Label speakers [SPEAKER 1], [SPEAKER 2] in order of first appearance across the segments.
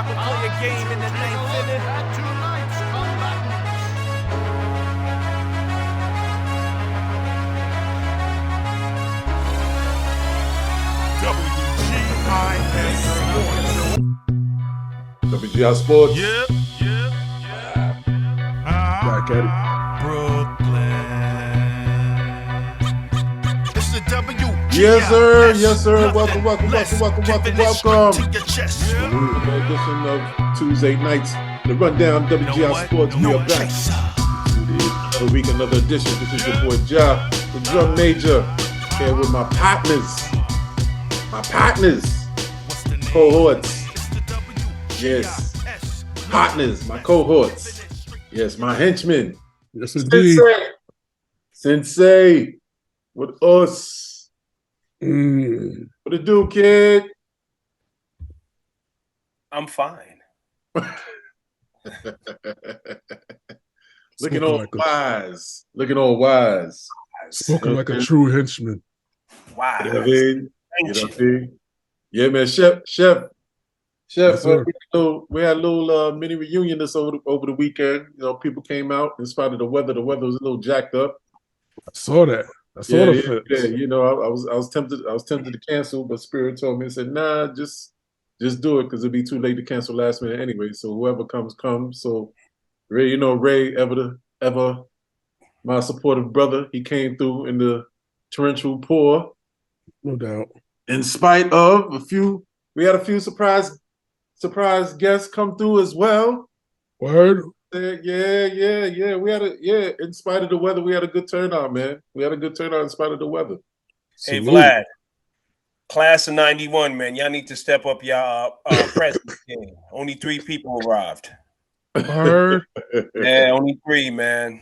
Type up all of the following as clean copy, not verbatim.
[SPEAKER 1] proper play a game in the ninth inning.
[SPEAKER 2] Tonight's combatants.
[SPEAKER 3] WGI Sports.
[SPEAKER 1] Yep.
[SPEAKER 3] Back at it.
[SPEAKER 1] Brooklyn. It's the WGI.
[SPEAKER 3] Yes, sir. Yes, sir. Welcome.
[SPEAKER 1] Chest.
[SPEAKER 3] Another edition of Tuesday nights. The Rundown WGI Sports. We are back. Another week, another edition. This is your boy Ja, the drum major, here with my partners. Cohorts. Yes. Partners, my cohorts. Yes, my henchmen.
[SPEAKER 4] Yes, indeed.
[SPEAKER 3] Sensei. With us.
[SPEAKER 4] Mm.
[SPEAKER 3] What it do, kid?
[SPEAKER 5] I'm fine.
[SPEAKER 3] Looking all wise. Looking all wise.
[SPEAKER 4] Spoken like a true henchman.
[SPEAKER 5] Wow.
[SPEAKER 3] You know what I mean?
[SPEAKER 5] Thank you.
[SPEAKER 3] What I mean? Yeah, man. Chef.
[SPEAKER 4] Yes, sir.
[SPEAKER 3] We had a little mini reunion this over the weekend. You know, people came out in spite of the weather. The weather was a little jacked up.
[SPEAKER 4] I saw that. I saw the flips.
[SPEAKER 3] Yeah. You know, I was tempted to cancel, but Spirit told me and said, "Nah, just do it because it'd be too late to cancel last minute anyway. So whoever comes. So Ray, you know, Ray, ever my supportive brother, he came through in the torrential pour.
[SPEAKER 4] No doubt.
[SPEAKER 3] In spite of we had a few surprise guests come through as well.
[SPEAKER 4] Word.
[SPEAKER 3] Yeah. In spite of the weather, we had a good turnout, man. We had a good turnout in spite of the weather.
[SPEAKER 5] Hey,
[SPEAKER 4] Salute.
[SPEAKER 5] Vlad. Class of 91, man. Y'all need to step up your presence game. Only 3 people arrived.
[SPEAKER 4] Word.
[SPEAKER 5] Yeah, only 3, man.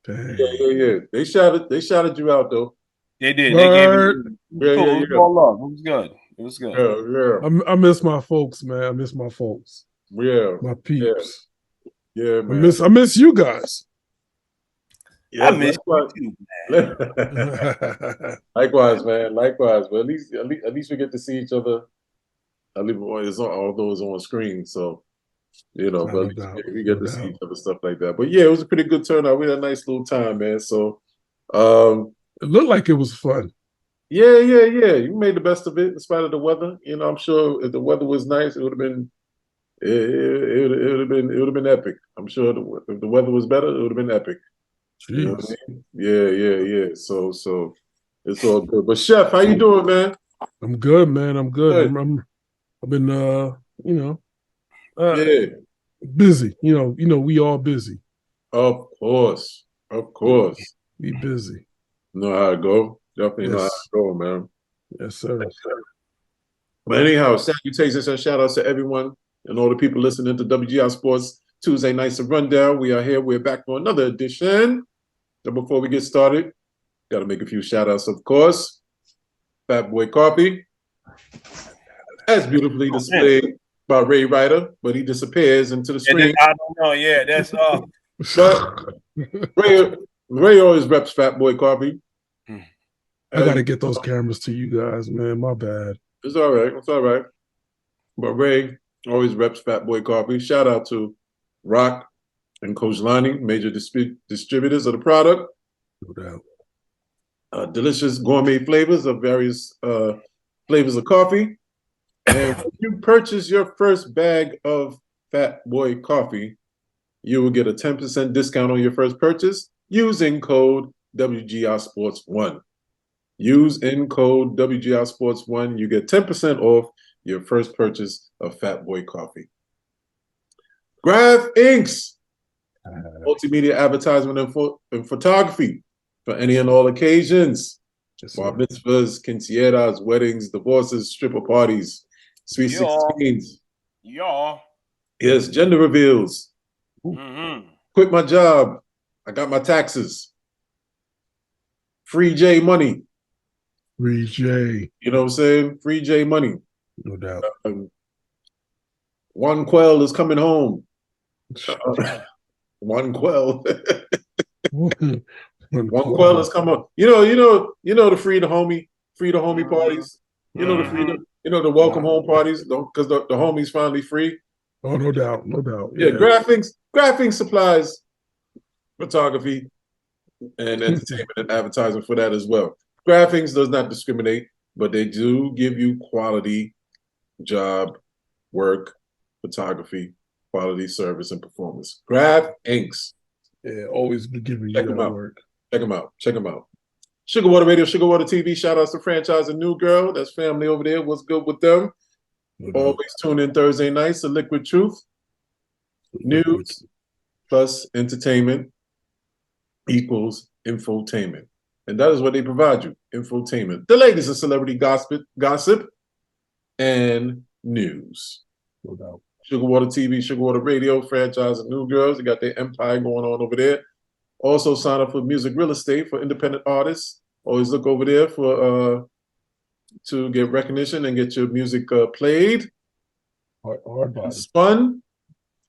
[SPEAKER 4] Dang.
[SPEAKER 3] Yeah. They shouted you out though.
[SPEAKER 5] They did.
[SPEAKER 4] Word.
[SPEAKER 5] They gave it. It was all love. It was good.
[SPEAKER 3] Yeah.
[SPEAKER 4] I miss my folks, man. I miss my folks.
[SPEAKER 3] Yeah.
[SPEAKER 4] My peeps.
[SPEAKER 3] Yeah, man.
[SPEAKER 4] I miss you guys.
[SPEAKER 3] Yeah,
[SPEAKER 5] I miss you too, man.
[SPEAKER 3] Likewise, man. Likewise, but at least we get to see each other. Although it's on screen, so you know,
[SPEAKER 4] No
[SPEAKER 3] but
[SPEAKER 4] doubt.
[SPEAKER 3] we get
[SPEAKER 4] No
[SPEAKER 3] to see
[SPEAKER 4] doubt.
[SPEAKER 3] each other, stuff like that. But yeah, it was a pretty good turnout. We had a nice little time, man. So,
[SPEAKER 4] It looked like it was fun.
[SPEAKER 3] yeah. You made the best of it in spite of the weather. You know, I'm sure if the weather was nice, it would have been. It would have been epic. I'm sure if the weather was better, it would have been epic.
[SPEAKER 4] Jeez.
[SPEAKER 3] You know what I mean? Yeah. So it's all good. But Chef, how you doing, man?
[SPEAKER 4] I'm good, man. I'm good.
[SPEAKER 3] Good.
[SPEAKER 4] I've been
[SPEAKER 3] Yeah,
[SPEAKER 4] busy. You know, we all busy.
[SPEAKER 3] of course.
[SPEAKER 4] We busy.
[SPEAKER 3] Know how it go. Definitely know how
[SPEAKER 4] Yes.
[SPEAKER 3] it go, man.
[SPEAKER 4] Yes, sir.
[SPEAKER 3] But anyhow, salutations and shout outs to everyone and all the people listening to WGI Sports Tuesday Nights of Rundown. We are here. We're back for another edition. So before we get started, got to make a few shout outs, of course. Fat Boy Coffee, as beautifully displayed by Ray Ryder, but he disappears into the screen.
[SPEAKER 5] I don't know. Yeah, that's
[SPEAKER 3] But Ray always reps Fat Boy Coffee.
[SPEAKER 4] I got to get those cameras to you guys, man. My bad.
[SPEAKER 3] It's all right. But Ray always reps Fat Boy Coffee. Shout out to Rock and Coach Lonnie, major distributors of the product.
[SPEAKER 4] No doubt.
[SPEAKER 3] Delicious gourmet flavors of various flavors of coffee. And when you purchase your first bag of Fat Boy Coffee, you will get a 10% discount on your first purchase using code WGI Sports 1. Use in code WGI Sports 1. You get 10% off your first purchase of Fat Boy Coffee. Graph Inks, multimedia advertisement and photography for any and all occasions.
[SPEAKER 4] Yes,
[SPEAKER 3] Bar
[SPEAKER 4] sir.
[SPEAKER 3] mitzvahs, quinceañeras, weddings, divorces, stripper parties, sweet
[SPEAKER 5] Y'all.
[SPEAKER 3] 16s.
[SPEAKER 5] y'all.
[SPEAKER 3] Yes, gender reveals.
[SPEAKER 5] Mm-hmm.
[SPEAKER 3] Quit my job. I got my taxes. Free J money.
[SPEAKER 4] Free J.
[SPEAKER 3] You know what I'm saying? Free J money.
[SPEAKER 4] No doubt.
[SPEAKER 3] One Quell is coming home. One Quell. One Quell is coming. You know the free the homie parties. You know the You know the welcome home parties, because the homies finally free.
[SPEAKER 4] Oh, no doubt, no doubt.
[SPEAKER 3] Yeah, graphics supplies photography and entertainment and advertising for that as well. Graphics does not discriminate, but they do give you quality job, work, photography, quality service, and performance. Graph Inks.
[SPEAKER 4] Yeah, always be giving you
[SPEAKER 3] Check them
[SPEAKER 4] that
[SPEAKER 3] out.
[SPEAKER 4] work.
[SPEAKER 3] Check them out. Check them out. Sugar Water Radio, Sugar Water TV. Shout outs to Franchise and New Girl. That's family over there. What's good with them?
[SPEAKER 4] No doubt.
[SPEAKER 3] Always tune in Thursday nights to Liquid Truth. News plus entertainment equals infotainment. And that is what they provide you, infotainment. The latest in celebrity gossip, and news.
[SPEAKER 4] No doubt.
[SPEAKER 3] Sugar Water TV, Sugar Water Radio, Franchise and New Girls. They got their empire going on over there. Also sign up for music real estate for independent artists. Always look over there for to get recognition and get your music played,
[SPEAKER 4] Hard body.
[SPEAKER 3] spun,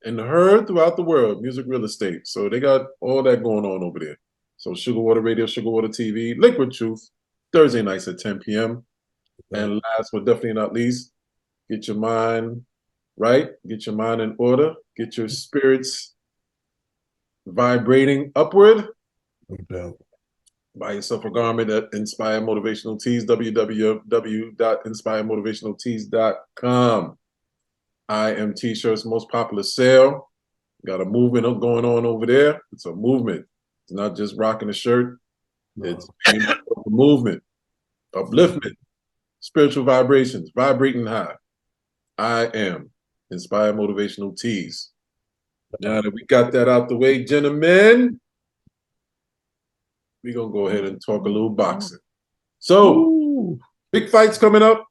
[SPEAKER 3] and heard throughout the world. Music real estate. So they got all that going on over there. So Sugar Water Radio, Sugar Water TV, Liquid Truth, Thursday nights at 10 p.m. And last but definitely not least, get your mind right, get your mind in order, get your spirits vibrating upward.
[SPEAKER 4] No doubt.
[SPEAKER 3] Buy yourself a garment at Inspire Motivational Tees, www.inspiremotivationaltees.com. I am T-shirts most popular sale. Got a movement going on over there. It's a movement. It's not just rocking a shirt. It's a movement, upliftment, spiritual vibrations, vibrating high. I am Inspire Motivational Tees. Now that we got that out the way, gentlemen, we're going to go ahead and talk a little boxing. So,
[SPEAKER 4] Ooh.
[SPEAKER 3] big fights coming up.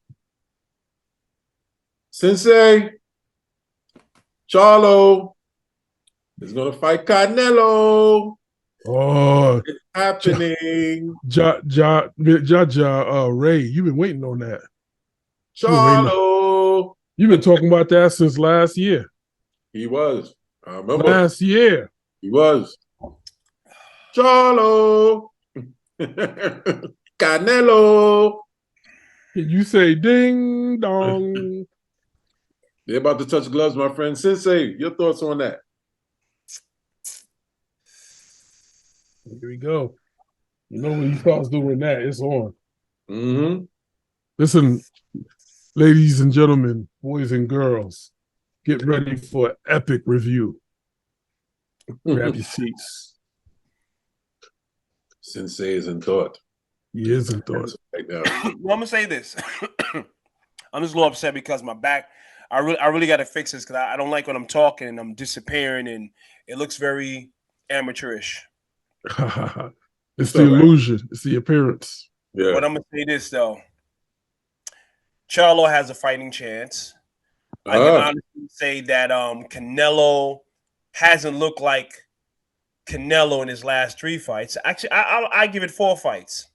[SPEAKER 3] Sensei Charlo is going to fight Canelo.
[SPEAKER 4] Oh,
[SPEAKER 3] It's happening.
[SPEAKER 4] Ray, you've been waiting on that.
[SPEAKER 3] Charlo.
[SPEAKER 4] You've been talking about that since last year.
[SPEAKER 3] He was. I remember.
[SPEAKER 4] Last year.
[SPEAKER 3] He was. Charlo. Canelo.
[SPEAKER 4] You say ding dong.
[SPEAKER 3] They're about to touch gloves, my friend. Sensei, your thoughts on that?
[SPEAKER 4] Here we go. You know when he starts doing that, it's on.
[SPEAKER 3] Mm-hmm.
[SPEAKER 4] Listen, ladies and gentlemen, boys and girls, get ready for an epic review. Grab your seats.
[SPEAKER 3] Sensei is in thought.
[SPEAKER 4] He is in thought.
[SPEAKER 3] Right now.
[SPEAKER 5] Well, I'm gonna say this. I'm just a little upset because my back. I really got to fix this because I don't like when I'm talking and I'm disappearing and it looks very amateurish.
[SPEAKER 4] It's the illusion. It's the appearance.
[SPEAKER 3] Yeah.
[SPEAKER 5] But I'm gonna say this though. Charlo has a fighting chance. I can honestly say that Canelo hasn't looked like Canelo in his last 3 fights. Actually, I give it 4 fights.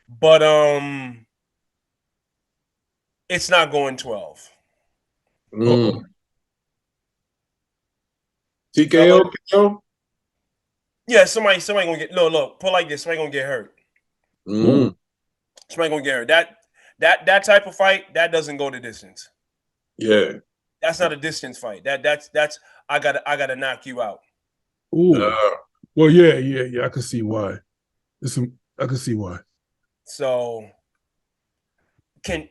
[SPEAKER 5] But it's not going 12.
[SPEAKER 3] TKO, KO?
[SPEAKER 5] Yeah, somebody gonna get look, put like this, somebody gonna get hurt.
[SPEAKER 3] Mm-hmm.
[SPEAKER 5] Somebody gonna get hurt. That type of fight, that doesn't go the distance.
[SPEAKER 3] Yeah.
[SPEAKER 5] That's not a distance fight. That's I gotta knock you out.
[SPEAKER 4] Ooh. Well, yeah. I can see why. I can see why.
[SPEAKER 5] So, to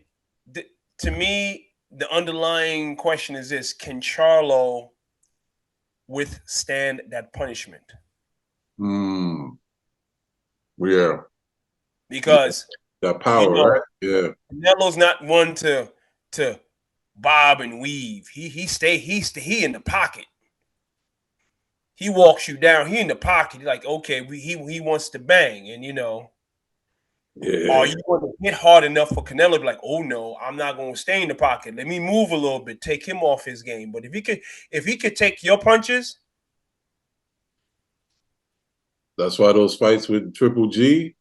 [SPEAKER 5] me, the underlying question is this: can Charlo withstand that punishment?
[SPEAKER 3] Yeah.
[SPEAKER 5] Because
[SPEAKER 3] that power, right? Yeah.
[SPEAKER 5] Canelo's not one to bob and weave. He in the pocket. He walks you down. He in the pocket. He's like, okay, he wants to bang, and
[SPEAKER 3] yeah.
[SPEAKER 5] Are you going to hit hard enough for Canelo to be like, oh no, I'm not going to stay in the pocket. Let me move a little bit, take him off his game. But if he could take your punches,
[SPEAKER 3] that's why those fights with Triple G,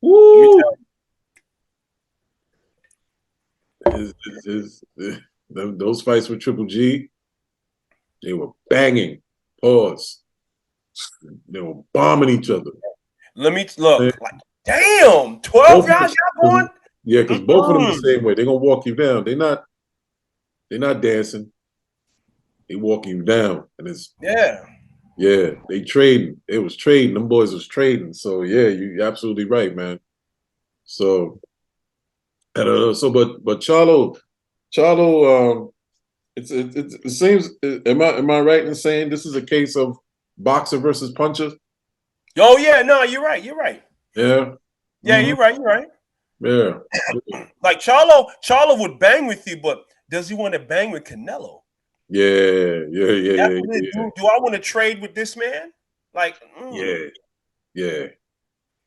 [SPEAKER 3] woo, those fights with Triple G, they were banging. Pause. They were bombing each other.
[SPEAKER 5] Let me look. Like, damn, 12 y'all going.
[SPEAKER 3] Yeah, because both of them the same way. They're gonna walk you down. They're not dancing. They walking you down, and it's they trading. It was trading. Them boys was trading. So yeah, you're absolutely right, man. So I don't know. So but Charlo, it seems. Am I right in saying this is a case of boxer versus puncher?
[SPEAKER 5] Oh yeah, no, you're right. You're right.
[SPEAKER 3] Yeah.
[SPEAKER 5] Yeah, you're right. You're right.
[SPEAKER 3] Yeah.
[SPEAKER 5] Like Charlo would bang with you, but does he want to bang with Canelo?
[SPEAKER 3] Yeah.
[SPEAKER 5] Do I want to trade with this man? Like,
[SPEAKER 3] yeah.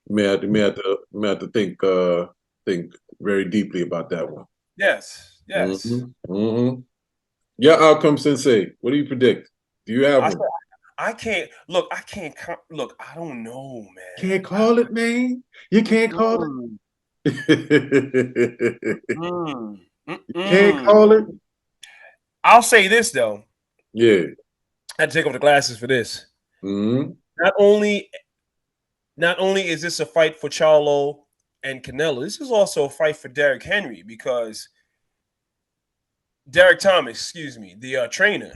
[SPEAKER 3] May have to think very deeply about that one.
[SPEAKER 5] Yes.
[SPEAKER 3] Your outcome, Sensei. What do you predict? Do you have one?
[SPEAKER 5] I can't look. I can't look. I don't know, man.
[SPEAKER 3] Can't call it, man. You can't call it. Can't call it.
[SPEAKER 5] I'll say this though.
[SPEAKER 3] Yeah.
[SPEAKER 5] I had to take off the glasses for this. Not only is this a fight for Charlo and Canelo, this is also a fight for Derrick Henry because Derek Thomas, excuse me, the trainer.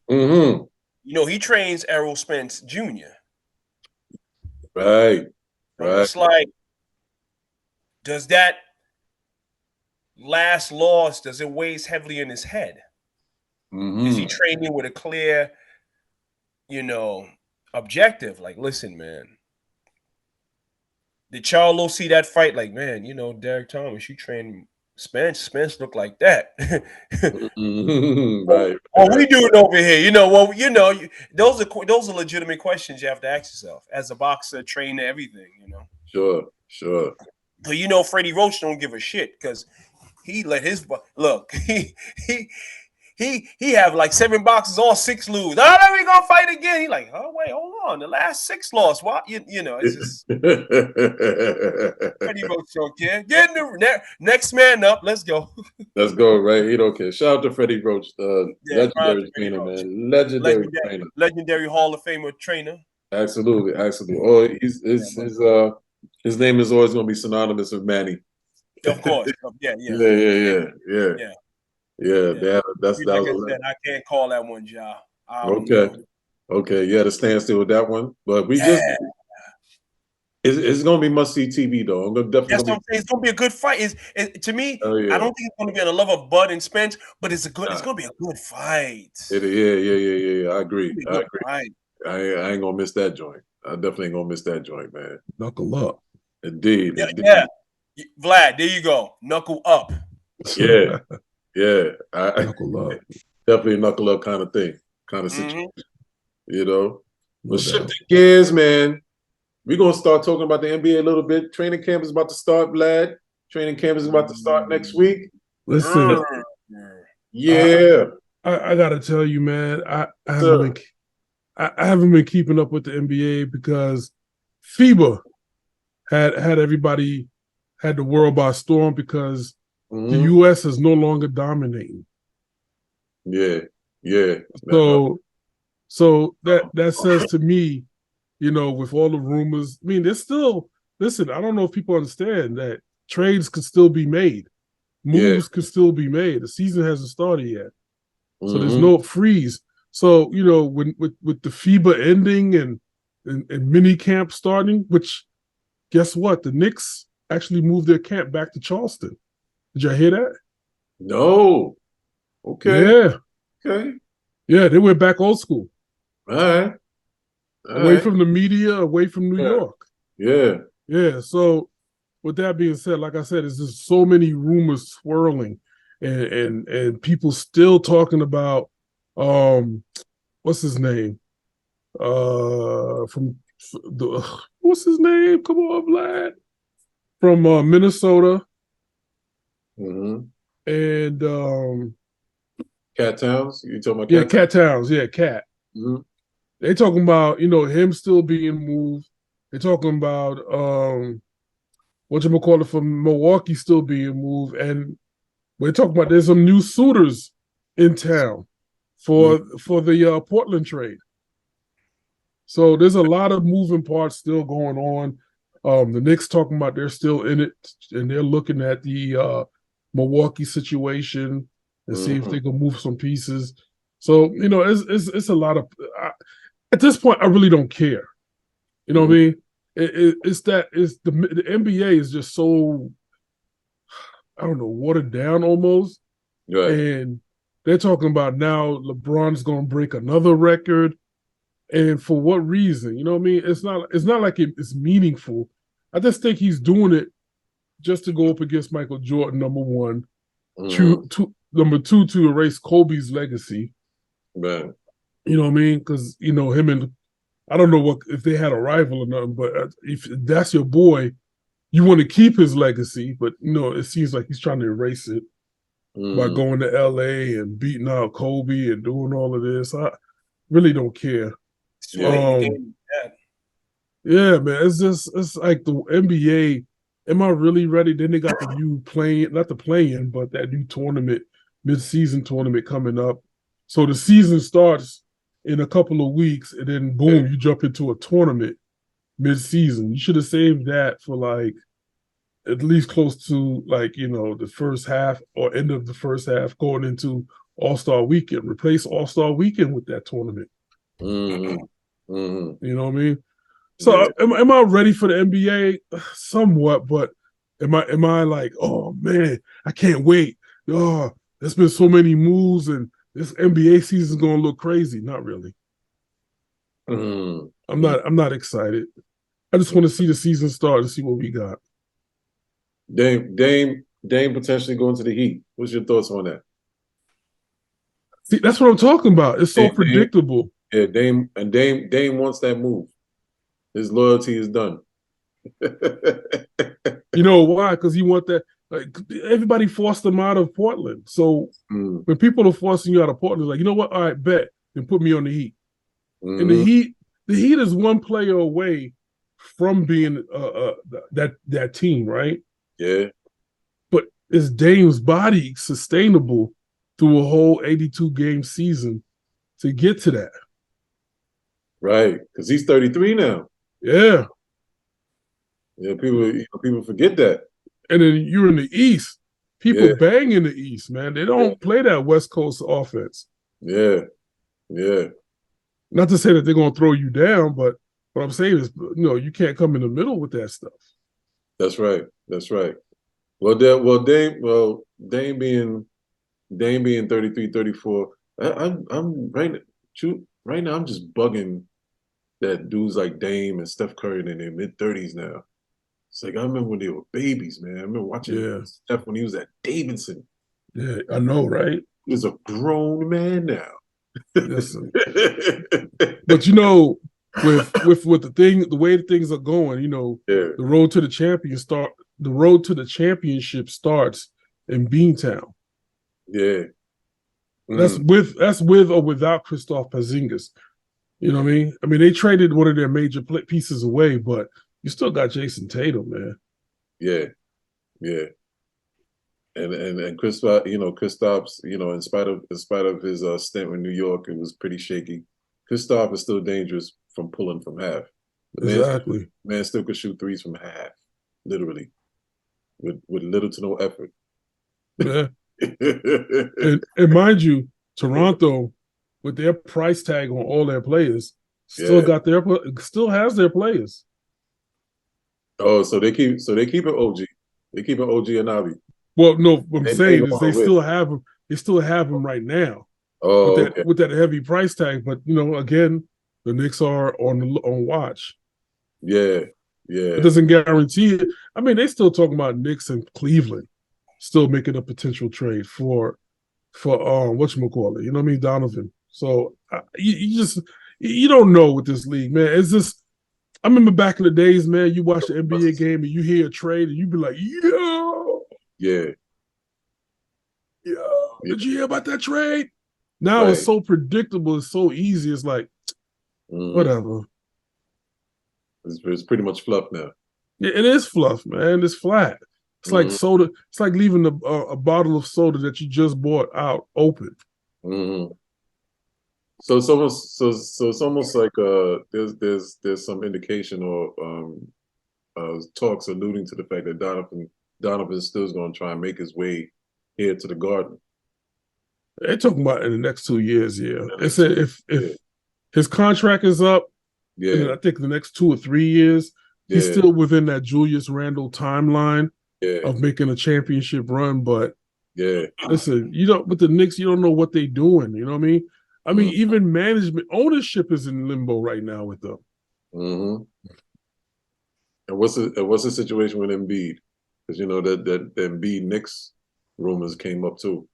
[SPEAKER 5] You know, he trains Errol Spence Jr.
[SPEAKER 3] Right.
[SPEAKER 5] It's like, does that last loss, does it weigh heavily in his head? Is he training with a clear, objective? Like, listen, man. Did Charlo see that fight? Like, man, Derek Thomas, you train Spence. Spence looked like that.
[SPEAKER 3] Right.
[SPEAKER 5] What we doing over here? Those are legitimate questions you have to ask yourself as a boxer, trainer, everything.
[SPEAKER 3] Sure.
[SPEAKER 5] But Freddie Roach don't give a shit because he let his look. He have like 7 boxes, all 6 lose. Oh, then we gonna fight again. He like, oh wait, hold on, the last 6 lost. What it's just Freddie Roach don't care. Get in the next man up. Let's go.
[SPEAKER 3] Let's go, right? He don't care. Shout out to Freddie Roach, legendary trainer, man.
[SPEAKER 5] Legendary Hall of Famer trainer.
[SPEAKER 3] Absolutely. Oh, his name is always gonna be synonymous with Manny.
[SPEAKER 5] Of course. Yeah. That's
[SPEAKER 3] like
[SPEAKER 5] I said, I can't call that one, Ja.
[SPEAKER 3] Okay. You had a standstill with that one, but it's gonna be must see TV though.
[SPEAKER 5] That's what I'm saying. It's gonna be a good fight. To me, I don't think it's gonna be on the level of Bud and Spence, but it's gonna be a good fight.
[SPEAKER 3] Yeah. I agree. Right. I ain't gonna miss that joint. I definitely ain't gonna miss that joint, man.
[SPEAKER 4] Knuckle up.
[SPEAKER 3] Indeed.
[SPEAKER 5] Yeah. Vlad, there you go. Knuckle up.
[SPEAKER 3] Yeah.
[SPEAKER 4] Knuckle up.
[SPEAKER 3] Definitely a knuckle up kind of thing, kind of situation. But shifting gears, man. We're gonna start talking about the NBA a little bit. Training camp is about to start, Vlad. Training camp is about to start next week.
[SPEAKER 4] Listen.
[SPEAKER 3] Yeah.
[SPEAKER 4] I gotta tell you, man, I haven't been keeping up with the NBA because FIBA had everybody had the world by storm because the U.S. is no longer dominating.
[SPEAKER 3] Yeah.
[SPEAKER 4] So that says to me, with all the rumors, I mean, there's still, listen, I don't know if people understand that trades could still be made. Moves could still be made. The season hasn't started yet. So there's no freeze. So, when with the FIBA ending and mini camp starting, which guess what? The Knicks actually moved their camp back to Charleston. Did y'all hear that?
[SPEAKER 3] No. Okay.
[SPEAKER 4] Yeah.
[SPEAKER 3] Okay.
[SPEAKER 4] Yeah, they went back old school.
[SPEAKER 3] All right.
[SPEAKER 4] Away from the media, away from New York.
[SPEAKER 3] Yeah.
[SPEAKER 4] Yeah. So with that being said, like I said, there's just so many rumors swirling and people still talking about what's his name? What's his name? Come on, Vlad. From Minnesota. And
[SPEAKER 3] Cat Towns? You talking about
[SPEAKER 4] Cat? Cat Towns, Cat. They talking about, him still being moved. They're talking about whatchamacallit from Milwaukee still being moved. And we're talking about there's some new suitors in town for the Portland trade. So there's a lot of moving parts still going on. The Knicks talking about they're still in it, and they're looking at the Milwaukee situation and see if they can move some pieces. So it's a lot of. At this point, I really don't care. You know what I mean? It's the NBA is just so, I don't know, watered down almost.
[SPEAKER 3] Right.
[SPEAKER 4] And they're talking about now LeBron's going to break another record, and for what reason? You know what I mean? It's not like it's meaningful. I just think he's doing it just to go up against Michael Jordan, number one. Number two, to erase Kobe's legacy.
[SPEAKER 3] Man.
[SPEAKER 4] You know what I mean? Because him and I don't know if they had a rival or nothing, but if that's your boy, you want to keep his legacy. But it seems like he's trying to erase it by going to LA and beating out Kobe and doing all of this. I really don't care. Yeah, man. It's like the NBA. Am I really ready? Then they got the new not the play-in, but that new tournament, mid-season tournament coming up. So the season starts in a couple of weeks, and then boom, you jump into a tournament mid-season. You should have saved that for like at least close to like the first half or end of the first half going into All-Star Weekend. Replace All-Star Weekend with that tournament. You know what I mean? So am I ready for the NBA? Somewhat, but am I like, oh man, I can't wait. Oh, there's been so many moves and this NBA season's gonna look crazy. Not really. I'm not excited. I just want to see the season start and see what we got.
[SPEAKER 3] Dame potentially going to the Heat. What's your thoughts on that?
[SPEAKER 4] See, that's what I'm talking about. It's so predictable.
[SPEAKER 3] Dame wants that move. His loyalty is done.
[SPEAKER 4] You know why? Because he want that. Like, everybody forced him out of Portland. So when people are forcing you out of Portland, like, you know what? All right, bet. Then put me on the Heat. And the Heat is one player away from being that team, right?
[SPEAKER 3] Yeah.
[SPEAKER 4] But is Dame's body sustainable through a whole 82 game season to get to that?
[SPEAKER 3] Right, because he's 33 now.
[SPEAKER 4] Yeah.
[SPEAKER 3] Yeah, people forget that.
[SPEAKER 4] And then you're in the East. People bang in the East, man. They don't play that West Coast offense.
[SPEAKER 3] Yeah.
[SPEAKER 4] Not to say that they're going to throw you down, but what I'm saying is, you can't come in the middle with that stuff. That's
[SPEAKER 3] right. Well, Dame being 33, 34. I'm right now. I'm just bugging that dudes like Dame and Steph Curry in their mid-30s now. It's like I remember when they were babies, man. I remember watching Steph when he was at Davidson.
[SPEAKER 4] Yeah, I know, right?
[SPEAKER 3] He's a grown man now.
[SPEAKER 4] Listen. But with the way things are going, the road to the championship starts in Beantown.
[SPEAKER 3] Yeah.
[SPEAKER 4] That's with or without Kristaps Porzingis. You know what I mean? I mean, they traded one of their major pieces away, but you still got Jason Tatum, man.
[SPEAKER 3] Yeah. And Kristaps, in spite of his stint in New York, it was pretty shaky. Kristaps is still dangerous from pulling from half.
[SPEAKER 4] Exactly.
[SPEAKER 3] Man still could shoot threes from half, literally, with little to no effort.
[SPEAKER 4] Yeah. and mind you, Toronto, with their price tag on all their players, still has their players.
[SPEAKER 3] Oh, so they keep it OG. They keep it OG and Anunoby.
[SPEAKER 4] Well, no, what I'm saying is they still have him. They still have him right now.
[SPEAKER 3] Oh,
[SPEAKER 4] with that heavy price tag. But again, the Knicks are on watch.
[SPEAKER 3] Yeah.
[SPEAKER 4] It doesn't guarantee it. I mean, they still talking about Knicks and Cleveland still making a potential trade for whatchamacallit. You know what I mean, Donovan. So you don't know with this league, man. It's just. I remember back in the days, man, you watch the NBA game and you hear a trade and you be like, yo.
[SPEAKER 3] Yeah.
[SPEAKER 4] Did you hear about that trade? Now it's so predictable. It's so easy. It's like, whatever.
[SPEAKER 3] It's pretty much fluff now.
[SPEAKER 4] Yeah, it is fluff, man. It's flat. It's like soda. It's like leaving a bottle of soda that you just bought out open.
[SPEAKER 3] So it's almost like there's some indication or talks alluding to the fact that Donovan still is going to try and make his way here to the Garden.
[SPEAKER 4] They're talking about in the next 2 years. Yeah, they said if his contract is up,
[SPEAKER 3] Yeah,
[SPEAKER 4] I think the next 2 or 3 years, he's still within that Julius Randle timeline of making a championship run. But listen, with the Knicks, you don't know what they're doing. You know what I mean? I mean, even management ownership is in limbo right now with them.
[SPEAKER 3] Mm-hmm. And what's the situation with Embiid? Because you know that the Embiid Knicks rumors came up too.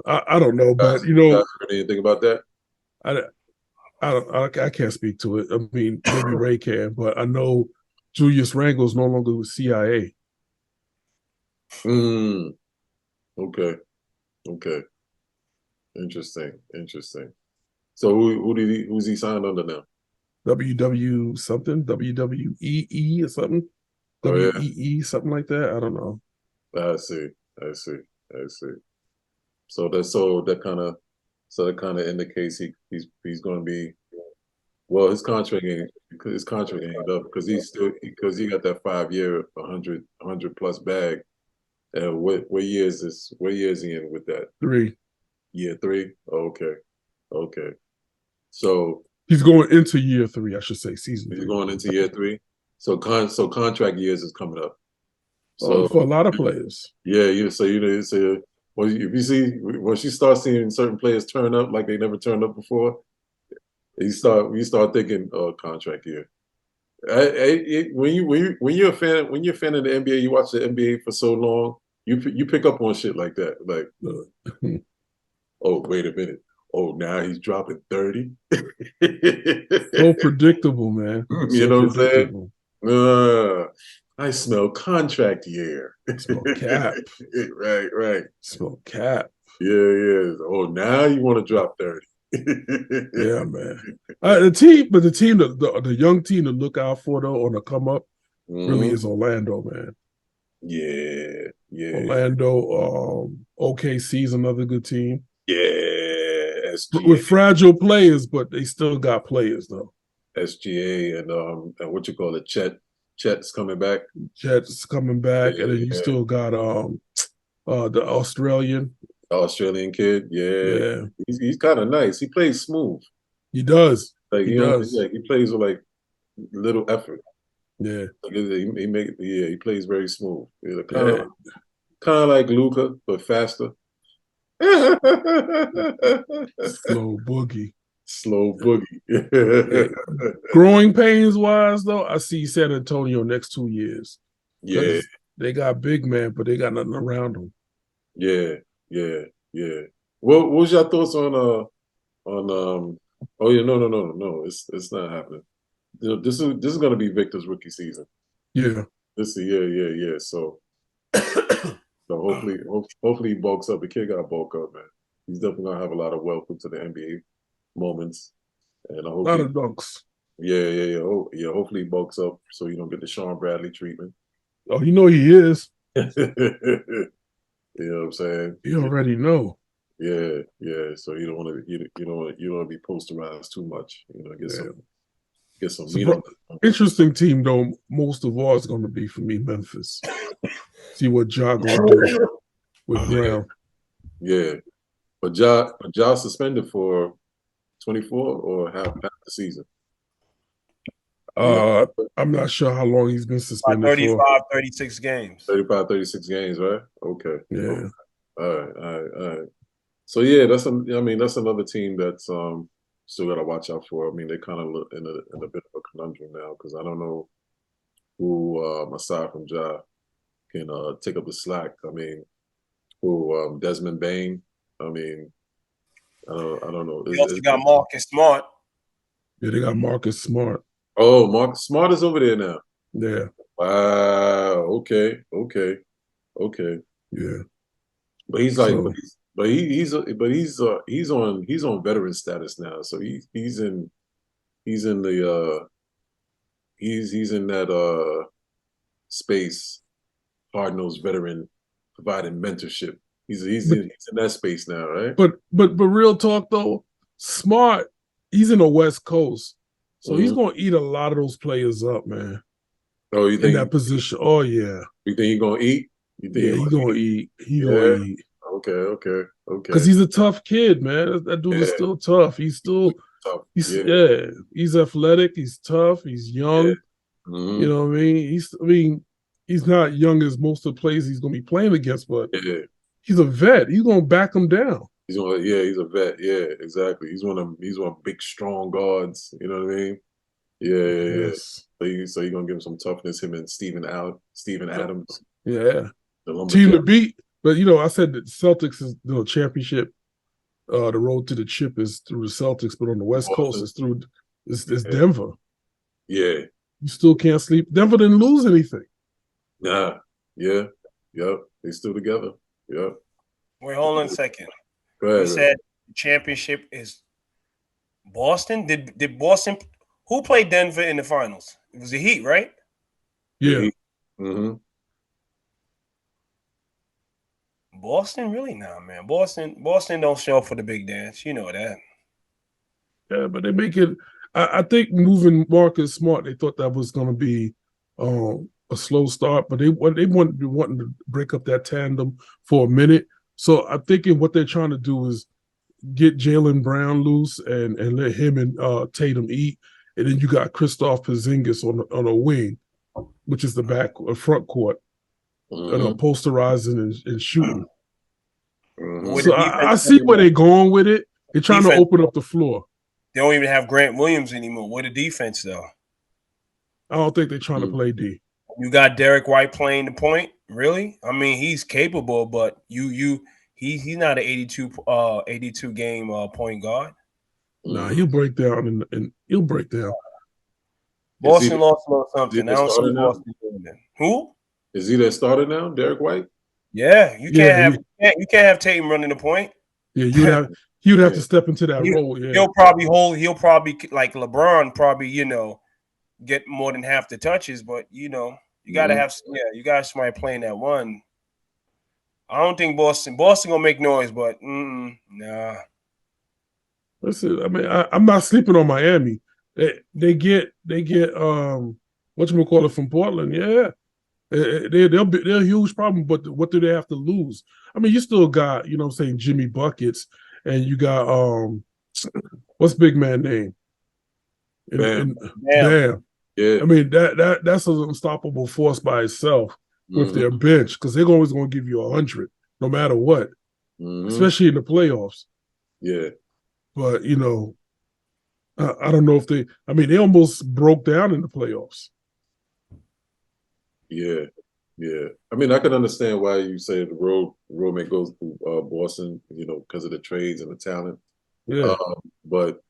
[SPEAKER 4] I don't know, but
[SPEAKER 3] you guys heard anything about that?
[SPEAKER 4] I can't speak to it. I mean, maybe Ray can, but I know Julius Randle is no longer with CIA.
[SPEAKER 3] Okay. Interesting. So who's he signed under now?
[SPEAKER 4] WW something, WWEE or something, WEE something like that. I don't know.
[SPEAKER 3] I see. So that kind of indicates he's going to be. Well, his contract ain't up because he got that 5-year 100 plus bag. And what year is this? What year is he in with that?
[SPEAKER 4] 3.
[SPEAKER 3] Year 3. Okay. So
[SPEAKER 4] he's going into year 3, I should say, season 3.
[SPEAKER 3] He's going into year 3. So contract years is coming up. So
[SPEAKER 4] for a lot of players.
[SPEAKER 3] Yeah. So well, if you see once you start seeing certain players turn up like they never turned up before, you start thinking, contract year. When you're a fan of the NBA, you watch the NBA for so long, you pick up on shit like that. Like, oh, wait a minute. Oh, now he's dropping 30.
[SPEAKER 4] So predictable, man.
[SPEAKER 3] You know what I'm saying? I smell contract year.
[SPEAKER 4] Smell cap.
[SPEAKER 3] Right.
[SPEAKER 4] Smell cap.
[SPEAKER 3] Yeah. Oh, now you want to drop 30.
[SPEAKER 4] Yeah, man. The young team to look out for though on the come up really is Orlando, man.
[SPEAKER 3] Yeah.
[SPEAKER 4] Orlando, OKC's another good team.
[SPEAKER 3] Yeah, SGA.
[SPEAKER 4] With fragile players, but they still got players though.
[SPEAKER 3] SGA and what you call it, Chet's coming back.
[SPEAKER 4] Chet's coming back, and then you still got the Australian
[SPEAKER 3] kid. Yeah. He's kind of nice. He plays smooth.
[SPEAKER 4] He does.
[SPEAKER 3] Like he plays with like little effort.
[SPEAKER 4] Yeah.
[SPEAKER 3] He plays very smooth. Kind of like Luka, but faster. Slow boogie.
[SPEAKER 4] Growing pains wise, though, I see San Antonio next 2 years.
[SPEAKER 3] Yeah.
[SPEAKER 4] They got big man, but they got nothing around them.
[SPEAKER 3] Yeah. What was your thoughts on oh yeah, no. It's not happening. This is gonna be Victor's rookie season.
[SPEAKER 4] Yeah.
[SPEAKER 3] Yeah. So hopefully he bulks up. The kid gotta bulk up, man. He's definitely gonna have a lot of welcome to the NBA moments. And I hope
[SPEAKER 4] a lot of dunks.
[SPEAKER 3] Yeah. Hopefully he bulks up so you don't get the Sean Bradley treatment.
[SPEAKER 4] Oh, you know he is.
[SPEAKER 3] You know what I'm saying?
[SPEAKER 4] You already know.
[SPEAKER 3] Yeah. So you don't want to be posterized too much. You know, get some meat.
[SPEAKER 4] Interesting team though. Most of all is going to be for me Memphis. See what Ja gonna do with Brown.
[SPEAKER 3] Yeah, but Ja suspended for 24 or half the season.
[SPEAKER 4] I'm not sure how long he's been suspended
[SPEAKER 5] 35,
[SPEAKER 4] for.
[SPEAKER 5] 36 games.
[SPEAKER 3] 35, 36 games, right? Okay.
[SPEAKER 4] Yeah.
[SPEAKER 3] All right. So yeah, that's another team that's still gotta watch out for. I mean, they kind of look in a bit of a conundrum now because I don't know who aside from Ja can take up the slack. I mean, who Desmond Bain. I mean, I don't know.
[SPEAKER 5] They also got Marcus Smart.
[SPEAKER 4] Yeah, they got Marcus Smart.
[SPEAKER 3] Oh, Marcus Smart is over there now.
[SPEAKER 4] Yeah.
[SPEAKER 3] Wow. Okay.
[SPEAKER 4] Yeah.
[SPEAKER 3] But he's like, he's on veteran status now. So he's in that space, hard-nosed veteran providing mentorship. He's in that space now, right?
[SPEAKER 4] But real talk though, Smart, he's in the West Coast. So he's gonna eat a lot of those players up, man.
[SPEAKER 3] Oh, you
[SPEAKER 4] in
[SPEAKER 3] think
[SPEAKER 4] that position. Oh yeah,
[SPEAKER 3] you think he gonna eat? You think
[SPEAKER 4] yeah, he gonna eat. He gonna
[SPEAKER 3] Yeah.
[SPEAKER 4] eat
[SPEAKER 3] Okay.
[SPEAKER 4] because he's a tough kid, man. That dude is
[SPEAKER 3] Yeah.
[SPEAKER 4] still tough. He's still
[SPEAKER 3] Tough.
[SPEAKER 4] he's
[SPEAKER 3] Yeah.
[SPEAKER 4] yeah. He's athletic. He's tough. He's young.
[SPEAKER 3] Yeah.
[SPEAKER 4] You know what I mean? He's not young as most of the players he's gonna be playing against, but
[SPEAKER 3] Yeah.
[SPEAKER 4] he's a vet. He's gonna back him down.
[SPEAKER 3] He's a vet. Yeah, exactly. He's one of big, strong guards. You know what I mean? Yeah.
[SPEAKER 4] Yes.
[SPEAKER 3] So you gonna give him some toughness. Him and Steven Adams,
[SPEAKER 4] Yeah.
[SPEAKER 3] the
[SPEAKER 4] Team to
[SPEAKER 3] lumberjack.
[SPEAKER 4] beat. But I said that Celtics is the championship. The road to the chip is through the Celtics, but on the West Coast, it's Denver.
[SPEAKER 3] Yeah.
[SPEAKER 4] You still can't sleep. Denver didn't lose anything.
[SPEAKER 3] Nah. Yeah. Yep. They still together. Yep.
[SPEAKER 5] Wait, hold on a second.
[SPEAKER 3] Go ahead.
[SPEAKER 5] You said the championship is Boston. Did Boston? Who played Denver in the finals? It was the Heat, right?
[SPEAKER 4] Yeah.
[SPEAKER 3] Mm-hmm.
[SPEAKER 5] Boston, really? Nah, man. Boston don't show up for the big dance. You know that.
[SPEAKER 4] Yeah, but they make it. I think moving Marcus Smart, they thought that was going to be a slow start, but they wanted to break up that tandem for a minute. So I'm thinking what they're trying to do is get Jaylen Brown loose and let him and Tatum eat, and then you got Kristaps Porzingis on a wing, which is the front court, posterizing and shooting.
[SPEAKER 3] Mm-hmm.
[SPEAKER 4] So I see where they're going with it. They're trying to open up the floor.
[SPEAKER 5] They don't even have Grant Williams anymore. What a defense, though.
[SPEAKER 4] I don't think they're trying to play D.
[SPEAKER 5] You got Derek White playing the point. Really? I mean, he's capable, but he's not an 82 game point guard.
[SPEAKER 4] Nah, he'll break down and he'll break down.
[SPEAKER 5] Boston lost a little something. I don't see Boston doing that. Who?
[SPEAKER 3] Is he their starter now, Derek White?
[SPEAKER 5] Yeah, you can't have Tatum running the point.
[SPEAKER 3] Yeah,
[SPEAKER 4] you'd have to step into that role. Yeah,
[SPEAKER 5] he'll probably like LeBron get more than half the touches, but you gotta have you got somebody playing that one. I don't think Boston gonna make noise, but nah.
[SPEAKER 4] Listen, I mean, I'm not sleeping on Miami. They get whatchamacallit from Portland. Yeah, they're a huge problem. But what do they have to lose? I mean, you still got Jimmy Buckets, and you got what's big man name?
[SPEAKER 3] Bam.
[SPEAKER 4] Yeah. I mean that's an unstoppable force by itself with their bench because they're always going to give you 100 no matter what, especially in the playoffs.
[SPEAKER 3] Yeah.
[SPEAKER 4] But I don't know if they almost broke down in the playoffs.
[SPEAKER 3] Yeah. I mean, I can understand why you say the road may go through Boston, because of the trades and the talent.
[SPEAKER 4] Yeah.
[SPEAKER 3] But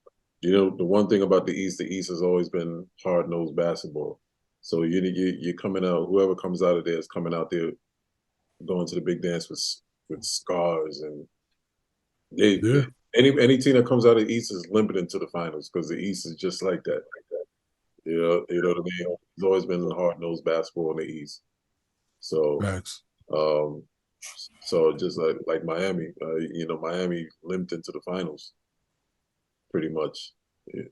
[SPEAKER 3] the one thing about the East has always been hard-nosed basketball. So you're coming out. Whoever comes out of there is coming out there, going to the big dance with scars, and any team that comes out of the East is limping into the finals because the East is just like that. You know what I mean? It's always been hard-nosed basketball in the East. So,
[SPEAKER 4] Max.
[SPEAKER 3] So just like Miami, Miami limped into the finals, pretty much.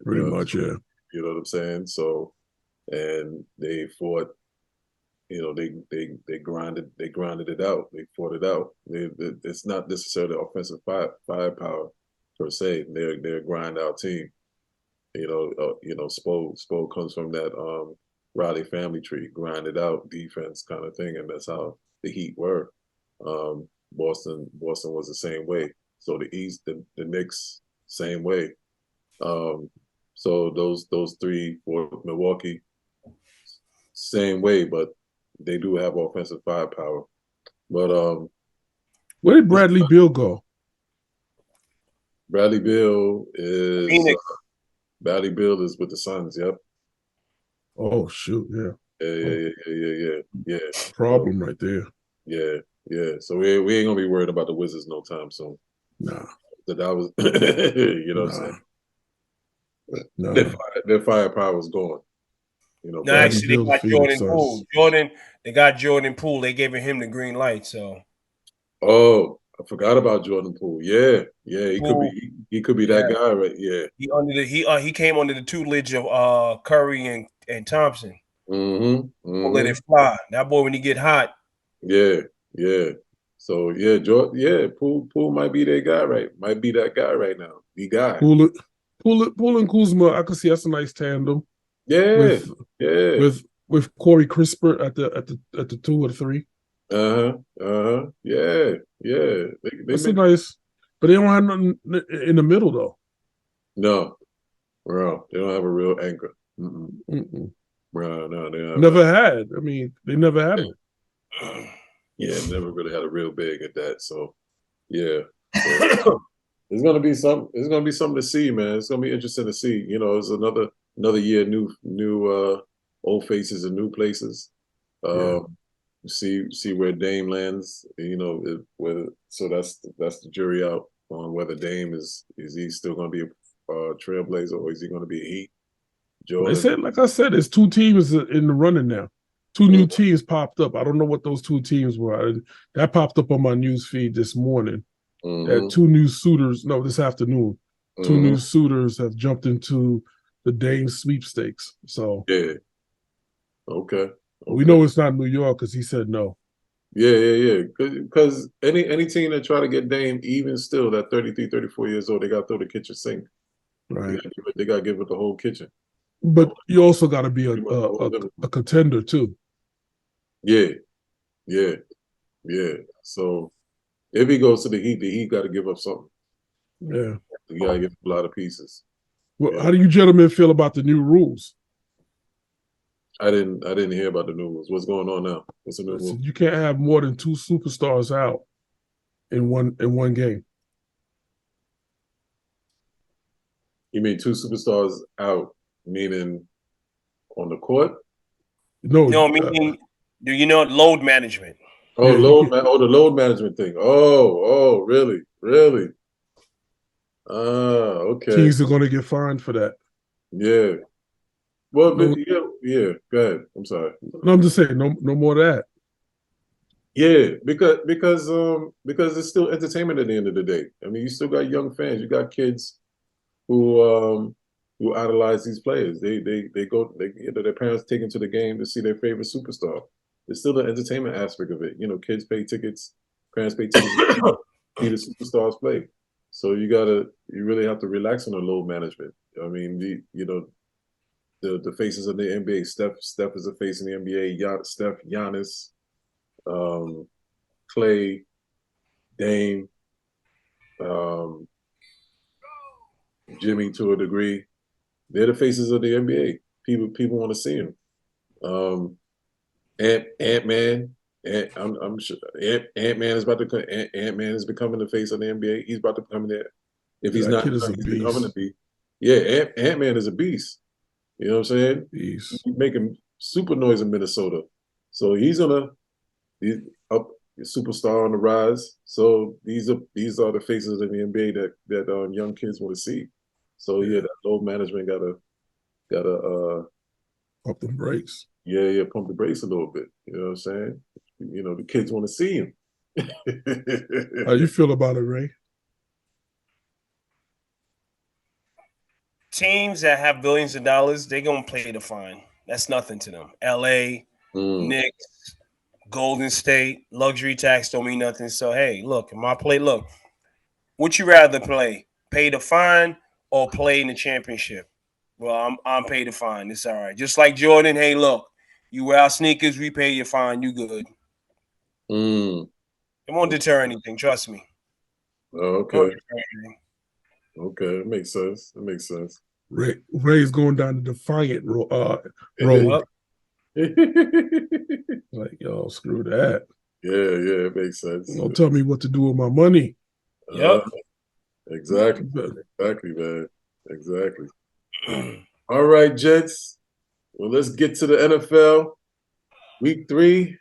[SPEAKER 4] Pretty much, yeah.
[SPEAKER 3] You know what I'm saying? So, and they fought. They grinded it out. They fought it out. It's not necessarily offensive firepower per se. They're a grind out team. Spo comes from that Riley family tree, grinded out defense kind of thing, and that's how the Heat were. Boston was the same way. So the East, the Knicks, same way. So those three for Milwaukee, same way, but they do have offensive firepower. But
[SPEAKER 4] where did Bradley Beal go?
[SPEAKER 3] Bradley Beal is
[SPEAKER 5] Phoenix.
[SPEAKER 3] Bradley Beal is with the Suns. Yep.
[SPEAKER 4] Oh shoot!
[SPEAKER 3] Yeah.
[SPEAKER 4] Problem right there.
[SPEAKER 3] Yeah. So we ain't gonna be worried about the Wizards no time soon.
[SPEAKER 4] Nah.
[SPEAKER 3] That was, what I'm saying.
[SPEAKER 4] No.
[SPEAKER 3] Their firepower is gone.
[SPEAKER 5] No, actually, they got Jordan Poole. They got Jordan Poole. They gave him the green light. So.
[SPEAKER 3] Oh, I forgot about Jordan Poole. Yeah. He could be that guy, right? Yeah.
[SPEAKER 5] He came under the tutelage of Curry and Thompson. Or let it fly. That boy, when he get hot,
[SPEAKER 3] Yeah, yeah. So yeah, Poole might be that guy, right? Might be that guy right now. The guy.
[SPEAKER 4] Poole and Kuzma, I can see that's a nice tandem
[SPEAKER 3] Yeah,
[SPEAKER 4] with
[SPEAKER 3] yeah.
[SPEAKER 4] with Corey Crisper at the 2 or 3.
[SPEAKER 3] Yeah, yeah.
[SPEAKER 4] That's a nice, but they don't have nothing in the middle though.
[SPEAKER 3] No, bro. They don't have a real anchor.
[SPEAKER 4] Mm-mm.
[SPEAKER 3] Bro, no, they don't have
[SPEAKER 4] Never had. I mean, they never had one.
[SPEAKER 3] Yeah, never really had a real big at that. So yeah. So, it's gonna be something to see, man. It's gonna be interesting to see. You know, it's another year, new old faces and new places.
[SPEAKER 4] Yeah.
[SPEAKER 3] See where Dame lands. You know, so that's the jury out on whether Dame is he still gonna be a trailblazer or is he gonna be a Heat?
[SPEAKER 4] They
[SPEAKER 3] Jordan.
[SPEAKER 4] said, like I said, there's 2 teams in the running now. 2 new teams popped up. I don't know what those 2 teams were. That popped up on my news feed this morning. That 2 new suitors. No, this afternoon. 2 new suitors have jumped into the Dame sweepstakes. So
[SPEAKER 3] yeah. Okay.
[SPEAKER 4] we know it's not New York because he said no.
[SPEAKER 3] Yeah. Because any team that try to get Dame, even still, that 33, 34 years old, they got to throw the kitchen sink.
[SPEAKER 4] Right.
[SPEAKER 3] They got to give it the whole kitchen.
[SPEAKER 4] But you also got to be a contender too.
[SPEAKER 3] Yeah. So if he goes to the Heat got to give up something.
[SPEAKER 4] Yeah.
[SPEAKER 3] You got to give up a lot of pieces.
[SPEAKER 4] Well, how do you gentlemen feel about the new rules?
[SPEAKER 3] I didn't hear about the new rules. What's going on now? What's the new rule?
[SPEAKER 4] You can't have more than 2 superstars out in one game.
[SPEAKER 3] You mean 2 superstars out, meaning on the court?
[SPEAKER 4] No,
[SPEAKER 5] meaning do you know load management?
[SPEAKER 3] Oh, the load management thing. Oh, really? Okay.
[SPEAKER 4] Teams are going to get fined for that.
[SPEAKER 3] Yeah. Well, yeah. Go ahead. I'm sorry.
[SPEAKER 4] No, I'm just saying, no more of that.
[SPEAKER 3] Yeah, because it's still entertainment at the end of the day. I mean, you still got young fans. You got kids who idolize these players. They their parents take them to the game to see their favorite superstar. It's still the entertainment aspect of it. You know, kids pay tickets, parents pay tickets to see the superstars play. So you really have to relax on the load management. I mean, the faces of the NBA. Steph is a face in the NBA. Steph, Giannis, Clay, Dame, Jimmy to a degree. They're the faces of the NBA. People want to see them. Ant-Man. I'm sure Ant-Man is about to. Ant-Man is becoming the face of the NBA. He's about to become there. If he's not, he's becoming to be. Yeah, Ant-Man is a beast. You know what I'm saying?
[SPEAKER 4] He's
[SPEAKER 3] making super noise in Minnesota. So he's up superstar on the rise. So these are the faces of the NBA that young kids want to see. So yeah, that load management gotta
[SPEAKER 4] pump the brakes.
[SPEAKER 3] Yeah, pump the brakes a little bit. You know what I'm saying? You know, the kids want to see him.
[SPEAKER 4] How you feel about it, Ray?
[SPEAKER 5] Teams that have billions of dollars, they're gonna play the fine. That's nothing to them. LA, Knicks, Golden State, luxury tax don't mean nothing. So hey, look, would you rather play? Pay the fine or play in the championship? Well, I'm paid the fine. It's all right. Just like Jordan, hey, look, you wear our sneakers, we pay your fine, you good. It won't deter anything, trust me.
[SPEAKER 3] Okay. Okay, it makes sense.
[SPEAKER 4] Ray's going down the Defiant road. Like, yo, screw that.
[SPEAKER 3] Yeah, it makes sense.
[SPEAKER 4] Don't tell me what to do with my money.
[SPEAKER 5] Yep.
[SPEAKER 3] Exactly, man. Exactly. All right, gents. Well, let's get to the NFL. Week 3.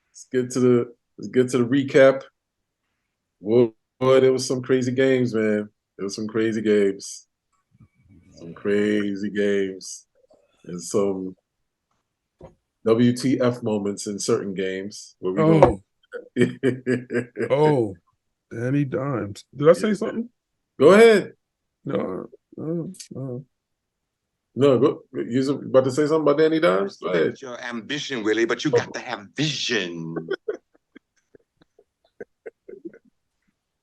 [SPEAKER 3] Let's get to the recap. Boy, there was some crazy games, man. There was some crazy games. And some WTF moments in certain games.
[SPEAKER 4] Oh, Danny Dimes. Did I say something?
[SPEAKER 3] Go ahead.
[SPEAKER 4] No.
[SPEAKER 3] No, go. You about to say something about Danny Dimes? Go ahead.
[SPEAKER 2] That's your ambition, Willie, but you got to have vision.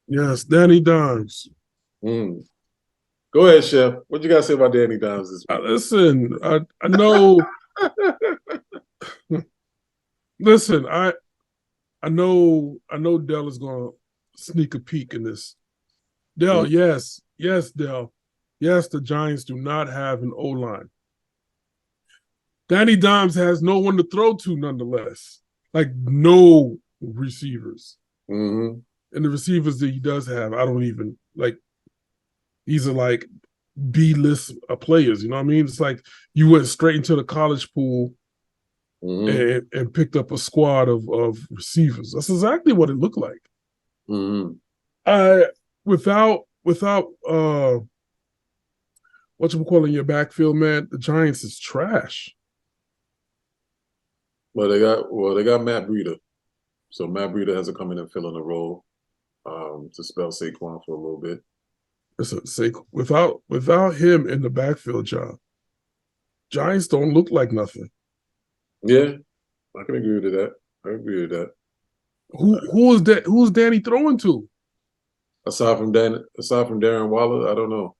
[SPEAKER 4] Yes, Danny Dimes.
[SPEAKER 3] Mm. Go ahead, Chef. What you got to say about Danny Dimes this week?
[SPEAKER 4] Listen, I know. Listen, I know Dell is gonna sneak a peek in this. Dell, yes, Dell. Yes, the Giants do not have an O-line. Danny Dimes has no one to throw to, nonetheless. Like, no receivers.
[SPEAKER 3] Mm-hmm.
[SPEAKER 4] And the receivers that he does have, I don't even, like, these are like B-list players, you know what I mean? It's like you went straight into the college pool and picked up a squad of receivers. That's exactly what it looked like.
[SPEAKER 3] Mm-hmm.
[SPEAKER 4] Without what you calling your backfield, man, the Giants is trash.
[SPEAKER 3] Well, they got Matt Breida. So Matt Breida has to come in and fill in the role to spell Saquon for a little bit.
[SPEAKER 4] Listen, without him in the backfield job, Giants don't look like nothing.
[SPEAKER 3] Yeah, I can agree with that. I agree with that.
[SPEAKER 4] Who is that? Who's Danny throwing to?
[SPEAKER 3] Aside from Darren Waller, I don't know.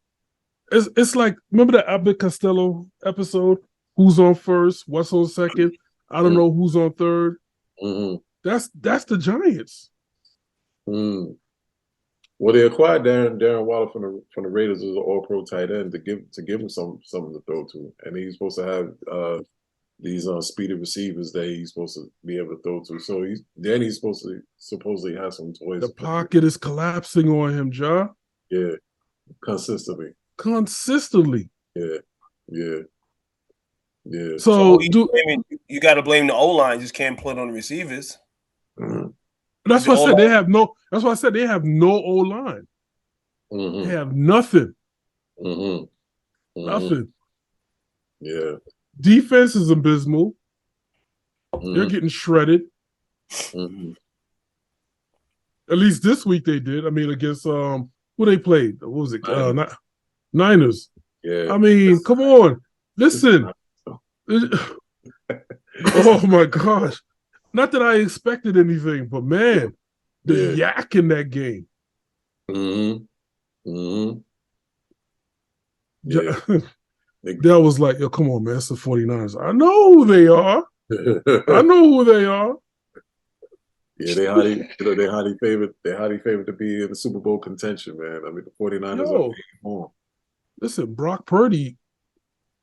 [SPEAKER 4] It's like, remember the Abbott Costello episode? Who's on first? What's on second? I don't know who's on third.
[SPEAKER 3] Mm-hmm.
[SPEAKER 4] That's the Giants.
[SPEAKER 3] Mm. Well, they acquired Darren Waller from the Raiders as an All-Pro tight end to give him something to throw to, and he's supposed to have these speedy receivers that he's supposed to be able to throw to. So he's supposedly have some toys.
[SPEAKER 4] The pocket is collapsing on him, Ja.
[SPEAKER 3] Yeah, consistently. Yeah.
[SPEAKER 4] So
[SPEAKER 5] you got to blame the O-line. Just can't put it on the receivers.
[SPEAKER 3] Mm-hmm.
[SPEAKER 4] That's why I said they have no. That's why I said they have no O-line.
[SPEAKER 3] Mm-hmm.
[SPEAKER 4] They have nothing.
[SPEAKER 3] Mm-hmm.
[SPEAKER 4] Nothing.
[SPEAKER 3] Yeah.
[SPEAKER 4] Defense is abysmal.
[SPEAKER 3] Mm-hmm.
[SPEAKER 4] They're getting shredded.
[SPEAKER 3] Mm-hmm.
[SPEAKER 4] At least this week they did. I mean, against who they played? What was it? Niners.
[SPEAKER 3] Yeah.
[SPEAKER 4] I mean, come on. Listen. Oh my gosh. Not that I expected anything, but man, the yak in that game.
[SPEAKER 3] Mm-hmm. Mm-hmm.
[SPEAKER 4] Yeah. That was like, yo, come on, man, it's the 49ers. I know who they are. I know who they are.
[SPEAKER 3] Yeah, they're highly favored. They're highly favored to be in the Super Bowl contention, man. I mean, the 49ers are big on.
[SPEAKER 4] Listen, Brock Purdy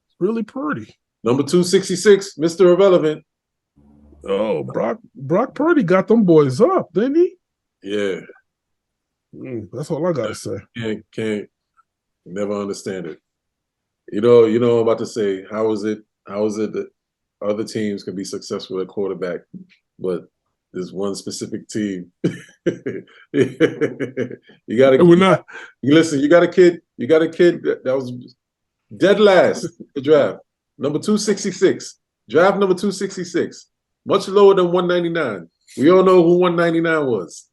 [SPEAKER 4] is really pretty.
[SPEAKER 3] Number 266, Mr. Irrelevant.
[SPEAKER 4] Oh, Brock Purdy got them boys up, didn't he?
[SPEAKER 3] Yeah.
[SPEAKER 4] That's all I gotta say.
[SPEAKER 3] Can't never understand it. You know, I'm about to say, how is it that other teams can be successful at quarterback, but there's one specific team. You got a kid that was dead last the draft. Number 266. Draft number 266. Much lower than 199. We all know who 199 was.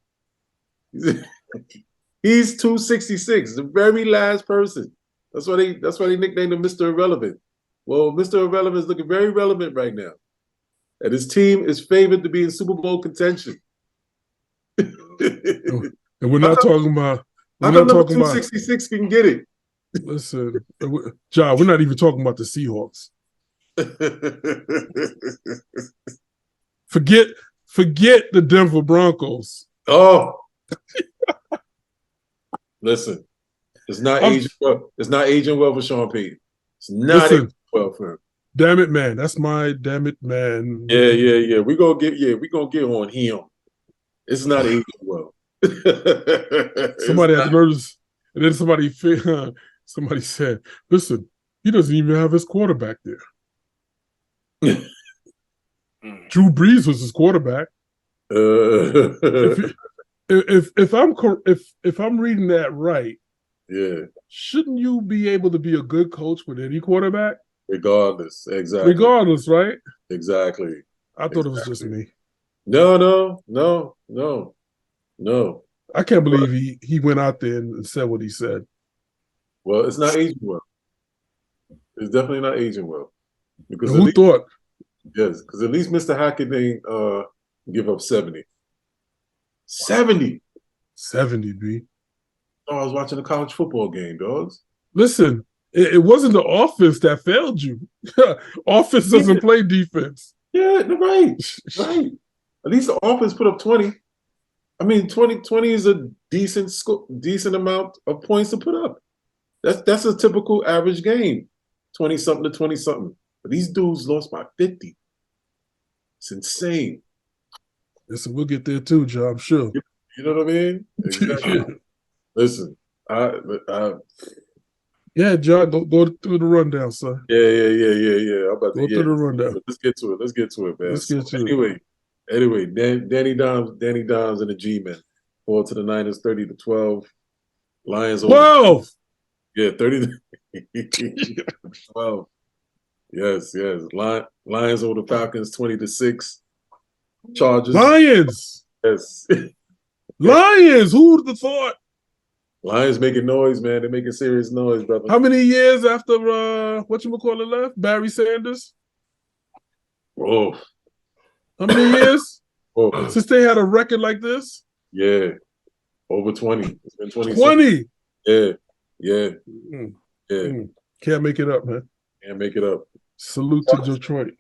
[SPEAKER 3] He's 266, the very last person. That's why they nicknamed him Mr. Irrelevant. Well, Mr. Irrelevant is looking very relevant right now. And his team is favored to be in Super Bowl contention.
[SPEAKER 4] And we're not talking about.
[SPEAKER 3] How come number 266 can get it?
[SPEAKER 4] Listen, John, we're not even talking about the Seahawks. Forget the Denver Broncos.
[SPEAKER 3] Oh. Listen, it's not aging well. It's not aging well for Sean Payton. It's not aging well for him.
[SPEAKER 4] Damn it, man. That's my damn it, man.
[SPEAKER 3] Yeah. We gonna get on him. It's not aging well.
[SPEAKER 4] Somebody had noticed, and then somebody said, "Listen, he doesn't even have his quarterback there." Drew Brees was his quarterback. If I'm reading that right, shouldn't you be able to be a good coach with any quarterback?
[SPEAKER 3] Regardless, exactly.
[SPEAKER 4] Regardless, right?
[SPEAKER 3] Exactly.
[SPEAKER 4] I thought it was just me.
[SPEAKER 3] No.
[SPEAKER 4] I can't believe he went out there and said what he said.
[SPEAKER 3] Well, it's not aging well. It's definitely not aging well. Because
[SPEAKER 4] Who thought?
[SPEAKER 3] Yes, because at least Mr. Hackett didn't give up 70. 70.
[SPEAKER 4] 70, B.
[SPEAKER 3] Oh, I was watching a college football game, dogs.
[SPEAKER 4] Listen, it wasn't the offense that failed you. Offense doesn't play defense.
[SPEAKER 3] Yeah, right. Right. At least the offense put up 20. I mean, 20 is a decent amount of points to put up. That's a typical average game. 20-something to 20-something. But these dudes lost by 50. It's insane.
[SPEAKER 4] Listen, we'll get there too, Joe, I'm sure.
[SPEAKER 3] You know what I mean? Exactly. Listen,
[SPEAKER 4] yeah, John, go through the rundown, son.
[SPEAKER 3] Yeah. I'm about to
[SPEAKER 4] go through the rundown.
[SPEAKER 3] Let's get to it, man.
[SPEAKER 4] Let's get to it.
[SPEAKER 3] Anyway, Danny Dimes and the G-Men fall to the Niners 30-12. Lions
[SPEAKER 4] 12.
[SPEAKER 3] Yeah, 30-12. Yes. Lions over the Falcons 20-6. Chargers.
[SPEAKER 4] Lions.
[SPEAKER 3] Yes.
[SPEAKER 4] Lions. Who would have thought?
[SPEAKER 3] Lions making noise, man. They're making serious noise, brother.
[SPEAKER 4] How many years after whatchamacallit left? Barry Sanders?
[SPEAKER 3] Oh.
[SPEAKER 4] How many years?
[SPEAKER 3] Oh.
[SPEAKER 4] Since they had a record like this?
[SPEAKER 3] Yeah. Over 20. It's been 20.
[SPEAKER 4] 20.
[SPEAKER 3] Yeah.
[SPEAKER 4] Can't make it up, man.
[SPEAKER 3] Can't make it up.
[SPEAKER 4] Salute to Detroit.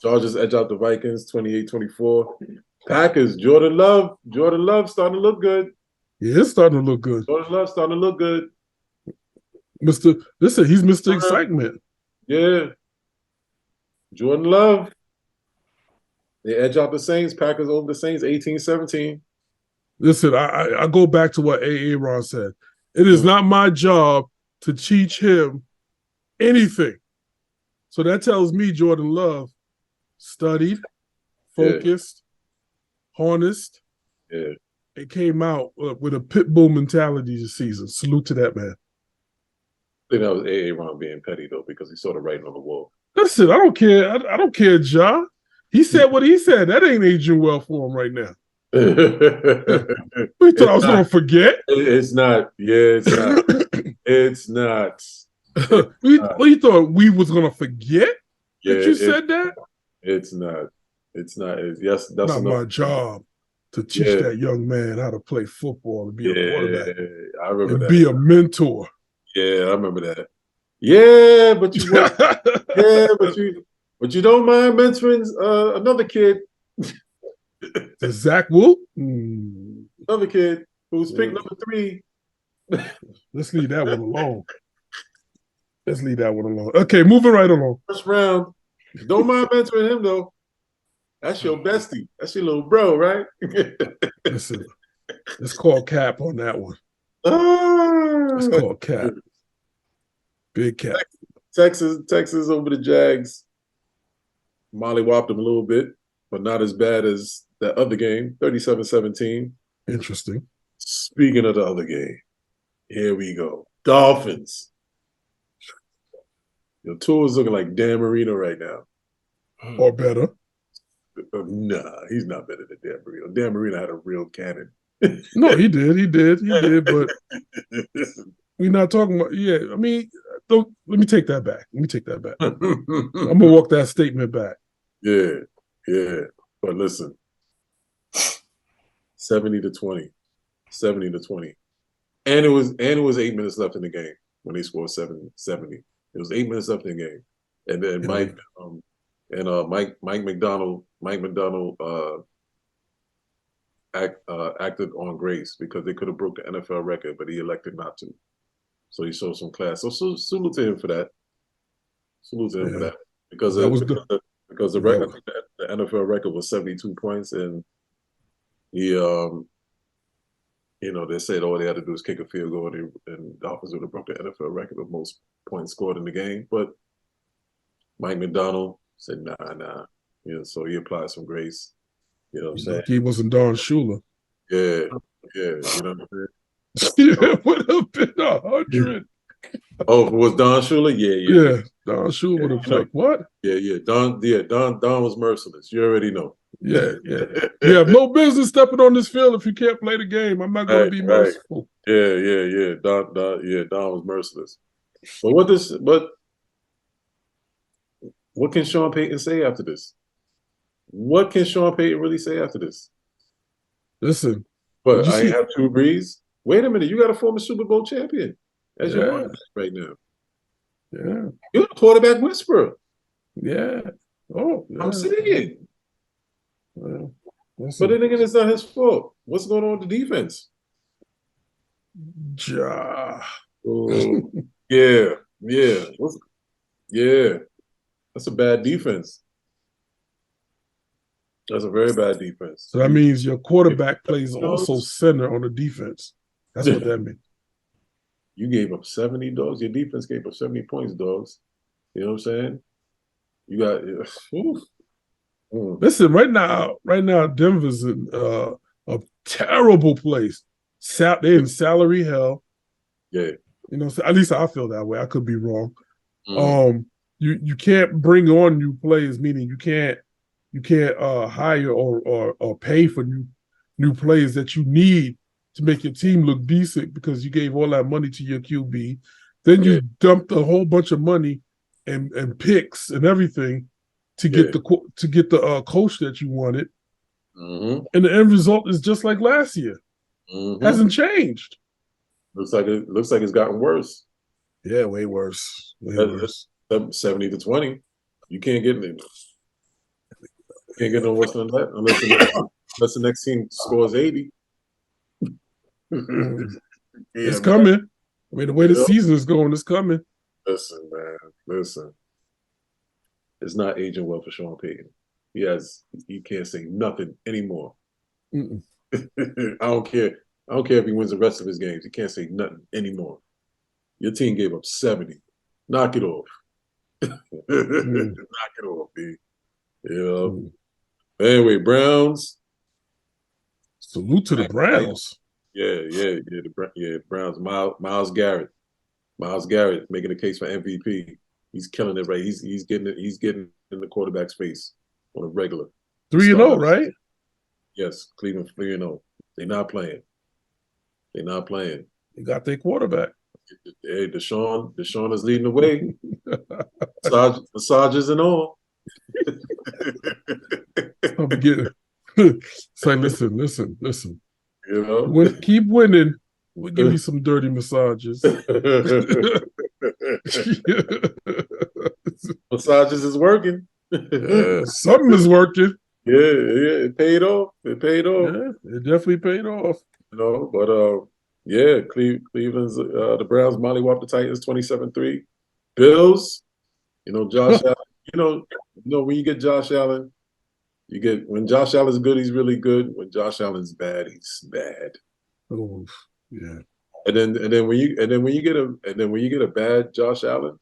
[SPEAKER 3] Chargers edge out the Vikings 28-24. Packers, Jordan Love starting to look good.
[SPEAKER 4] Yeah, it's starting to look good.
[SPEAKER 3] Jordan Love starting to look good.
[SPEAKER 4] He's Mr. Excitement.
[SPEAKER 3] Yeah. Jordan Love. They edge out the Saints. Packers over the Saints 18-17.
[SPEAKER 4] Listen, I go back to what A.A. Ron said. It is not my job to teach him anything. So that tells me Jordan Love studied, focused, harnessed.
[SPEAKER 3] Yeah.
[SPEAKER 4] It came out with a pit bull mentality this season. Salute to that man.
[SPEAKER 3] I think that was A.A. Ron being petty, though, because he's sort of writing on the wall.
[SPEAKER 4] Listen, I don't care. I don't care, Ja. He said what he said. That ain't aging well for him right now. We thought I was going to forget.
[SPEAKER 3] It's not. Yeah, it's not. It's not.
[SPEAKER 4] What you thought we was going to forget that you said that?
[SPEAKER 3] It's not. It's not. Yes, that's
[SPEAKER 4] not my job to teach that young man how to play football and be a quarterback.
[SPEAKER 3] I remember
[SPEAKER 4] and
[SPEAKER 3] that.
[SPEAKER 4] Be a mentor.
[SPEAKER 3] Yeah, I remember that. Yeah, but you don't mind mentoring another kid.
[SPEAKER 4] Zach Wu?
[SPEAKER 3] Another kid who's pick number 3.
[SPEAKER 4] Let's leave that one alone. Okay, moving right along.
[SPEAKER 3] First round. Don't mind mentoring him, though. That's your bestie. That's your little bro, right?
[SPEAKER 4] Listen, let's call cap on that one. Let's call cap. Big cap.
[SPEAKER 3] Texas over the Jags. Molly whopped him a little bit, but not as bad as that other game, 37-17.
[SPEAKER 4] Interesting.
[SPEAKER 3] Speaking of the other game, here we go. Dolphins. Your tour is looking like Dan Marino right now.
[SPEAKER 4] Or better.
[SPEAKER 3] Nah, he's not better than Dan Marino. Dan Marino had a real cannon.
[SPEAKER 4] No, he did, but we're not talking about, I mean, let me take that back. I'm going to walk that statement back.
[SPEAKER 3] Yeah. But listen, 70-20. And it was 8 minutes left in the game when they scored 70. It was 8 minutes left in the game. And then Mike McDonald acted on grace because they could have broke the NFL record, but he elected not to. So he showed some class. So salute to him for that. Because the record, the NFL record was 72 points, and he they said all they had to do is kick a field goal, and the Dolphins would have broke the NFL record of most points scored in the game. But Mike McDonald said, nah. So he applied some grace. You know what I'm saying?
[SPEAKER 4] He wasn't Don Shula.
[SPEAKER 3] Yeah. You know what I'm saying?
[SPEAKER 4] It would have been 100.
[SPEAKER 3] Oh, if it was Don Shula?
[SPEAKER 4] Yeah. Don Shula would have like, what?
[SPEAKER 3] Yeah. Don was merciless. You already know.
[SPEAKER 4] Yeah. You have no business stepping on this field if you can't play the game. I'm not going to be merciful.
[SPEAKER 3] Yeah. Don was merciless. But What can Sean Payton say after this? What can Sean Payton really say after this?
[SPEAKER 4] Listen,
[SPEAKER 3] But
[SPEAKER 4] you
[SPEAKER 3] I
[SPEAKER 4] see-
[SPEAKER 3] have Drew Brees. Wait a minute, you got a former Super Bowl champion as your
[SPEAKER 4] Yeah.
[SPEAKER 3] quarterback right now.
[SPEAKER 4] yeah,
[SPEAKER 3] You're a quarterback whisperer.
[SPEAKER 4] yeah. Oh, yeah.
[SPEAKER 3] I'm saying.
[SPEAKER 4] Well, listen,
[SPEAKER 3] But then again, it's not his fault. What's going on with the defense?
[SPEAKER 4] Ja.
[SPEAKER 3] Oh, yeah. Yeah. That's a bad defense. That's a very bad defense.
[SPEAKER 4] So that means your quarterback plays also center on the defense. That's what that means.
[SPEAKER 3] You gave up 70 dogs. Your defense gave up 70 points, dogs. You know what I'm saying? You got oof.
[SPEAKER 4] Listen, right now, Denver's in a terrible place. They're in salary hell.
[SPEAKER 3] Yeah.
[SPEAKER 4] You know, so at least I feel that way. I could be wrong.
[SPEAKER 3] Mm.
[SPEAKER 4] You can't bring on new players, meaning you can't hire or pay for new players that you need to make your team look decent because you gave all that money to your QB. Then you dumped a whole bunch of money and picks and everything to get the coach that you wanted,
[SPEAKER 3] Mm-hmm.
[SPEAKER 4] and the end result is just like last year.
[SPEAKER 3] Mm-hmm.
[SPEAKER 4] Hasn't changed.
[SPEAKER 3] Looks like it's gotten worse.
[SPEAKER 4] Yeah, way worse. Way worse.
[SPEAKER 3] 70-20. You can't get it. Can't get no worse than that unless the next team scores 80.
[SPEAKER 4] It's coming. I mean, the way the season is going, it's coming.
[SPEAKER 3] Listen, man. Listen. It's not aging well for Sean Payton. He can't say nothing anymore.
[SPEAKER 4] Mm-mm.
[SPEAKER 3] I don't care. I don't care if he wins the rest of his games. He can't say nothing anymore. Your team gave up 70. Knock it off. Knock it off, B. You know. Anyway, Browns.
[SPEAKER 4] Salute to the Browns.
[SPEAKER 3] The Browns. Myles Garrett. Myles Garrett making a case for MVP. He's killing it, right? He's getting in the quarterback's face on a regular.
[SPEAKER 4] 3-0, right?
[SPEAKER 3] Yes, Cleveland 3-0. They're not playing. They're not playing.
[SPEAKER 4] They got their quarterback.
[SPEAKER 3] Hey, Deshaun is leading the way. Massages and all.
[SPEAKER 4] I'm beginning. Say, listen.
[SPEAKER 3] You know,
[SPEAKER 4] Keep winning. We'll give you some dirty massages.
[SPEAKER 3] Massages is working.
[SPEAKER 4] Something is working.
[SPEAKER 3] Yeah, it paid off. It paid off.
[SPEAKER 4] Yeah, it definitely paid off.
[SPEAKER 3] You know, but Cleveland's the Browns mollywhopped the Titans 27-3. Bills, Josh Allen. When you get Josh Allen, when Josh Allen's good, he's really good. When Josh Allen's bad, he's bad.
[SPEAKER 4] Oh, yeah.
[SPEAKER 3] And then when you get a bad Josh Allen,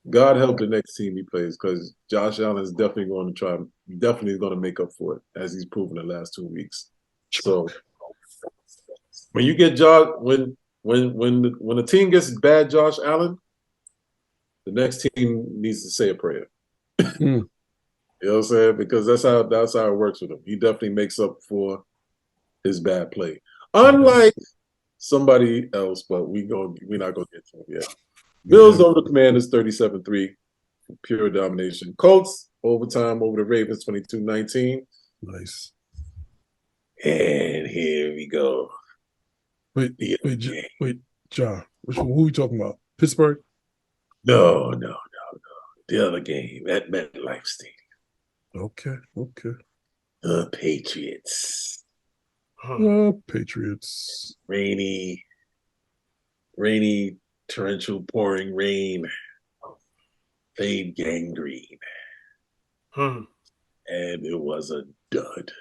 [SPEAKER 3] God help the next team he plays, because Josh Allen is definitely going to make up for it, as he's proven the last 2 weeks. So when you get when a team gets bad Josh Allen, the next team needs to say a prayer. You know what I'm saying? Because that's how it works with him. He definitely makes up for his bad play. Unlike somebody else, but we're not gonna get to him yet. Bills over the Commanders 37-3, pure domination. Colts overtime over the Ravens 22-19.
[SPEAKER 4] Nice.
[SPEAKER 3] And here we go.
[SPEAKER 4] Wait, John. Who are we talking about? Pittsburgh?
[SPEAKER 3] No. The other game at MetLife Stadium.
[SPEAKER 4] Okay.
[SPEAKER 3] The Patriots.
[SPEAKER 4] Patriots.
[SPEAKER 3] Rainy, torrential, pouring rain. Played gangrene. And it was a dud.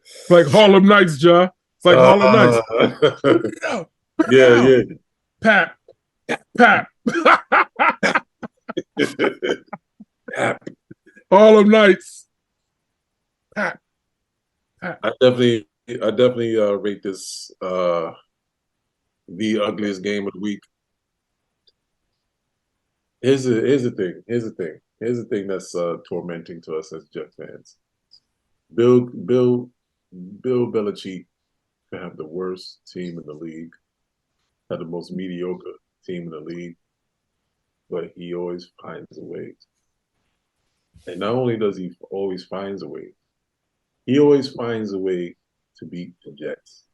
[SPEAKER 4] It's like Harlem Nights, John. It's like Harlem Nights.
[SPEAKER 3] Yeah.
[SPEAKER 4] Pap. Harlem Nights. Pap.
[SPEAKER 3] I definitely rate this the ugliest game of the week. Here's the thing that's tormenting to us as Jet fans. Bill Belichick could have the worst team in the league, had the most mediocre team in the league, but he always finds a way. And not only does he always finds a way, he always finds a way to beat the Jets.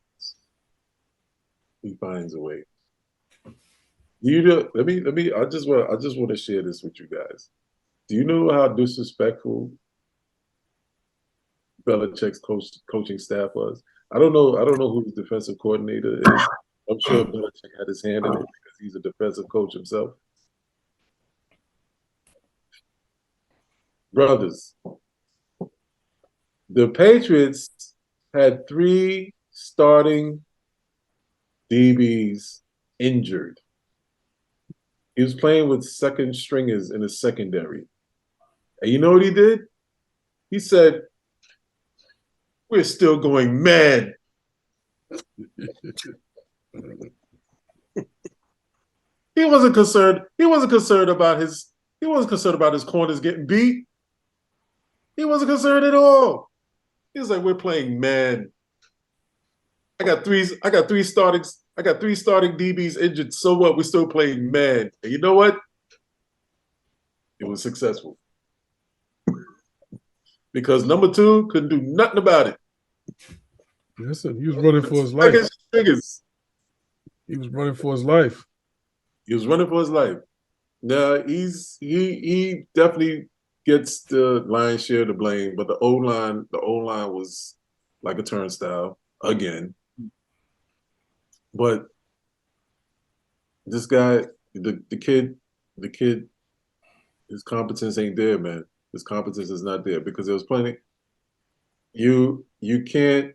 [SPEAKER 3] He finds a way. Let me. I just want to share this with you guys. Do you know how disrespectful Belichick's coaching staff was? I don't know who his defensive coordinator is. I'm sure Belichick had his hand in it because he's a defensive coach himself. Brothers, the Patriots had 3 starting DBs injured. He was playing with second stringers in his secondary. And you know what he did? He said, "We're still going mad." He wasn't concerned about his corners getting beat. He wasn't concerned at all. He was like, "We're playing man. I got three starting DBs injured. So what? We're still playing man." And you know what? It was successful. Because number 2 couldn't do nothing about it.
[SPEAKER 4] Listen, he was running for his life. He was running for his life.
[SPEAKER 3] He was running for his life. Now he definitely gets the lion's share of the blame, but the O-line was like a turnstile again. But this guy, the kid, his competence ain't there, man. His competence is not there because there was plenty. You can't.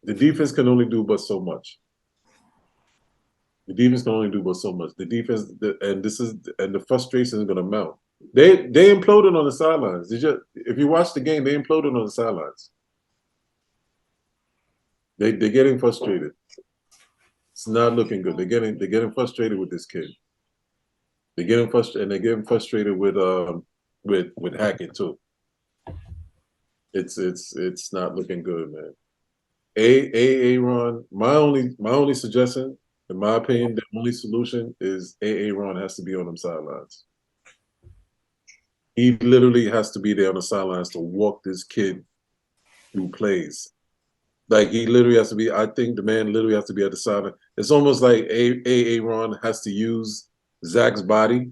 [SPEAKER 3] The defense can only do but so much. The defense can only do but so much. The defense, and the frustration is going to mount. They imploded on the sidelines. If you watch the game, they imploded on the sidelines. They're getting frustrated. It's not looking good. They're getting frustrated with this kid. They're getting frustrated, and they're getting frustrated with Hackett too. It's not looking good, man. Aaron, my only suggestion, in my opinion, the only solution is Aaron has to be on them sidelines. He literally has to be there on the sidelines to walk this kid through plays. Like he literally has to be. I think the man literally has to be at the sideline. It's almost like Aaron has to use Zach's body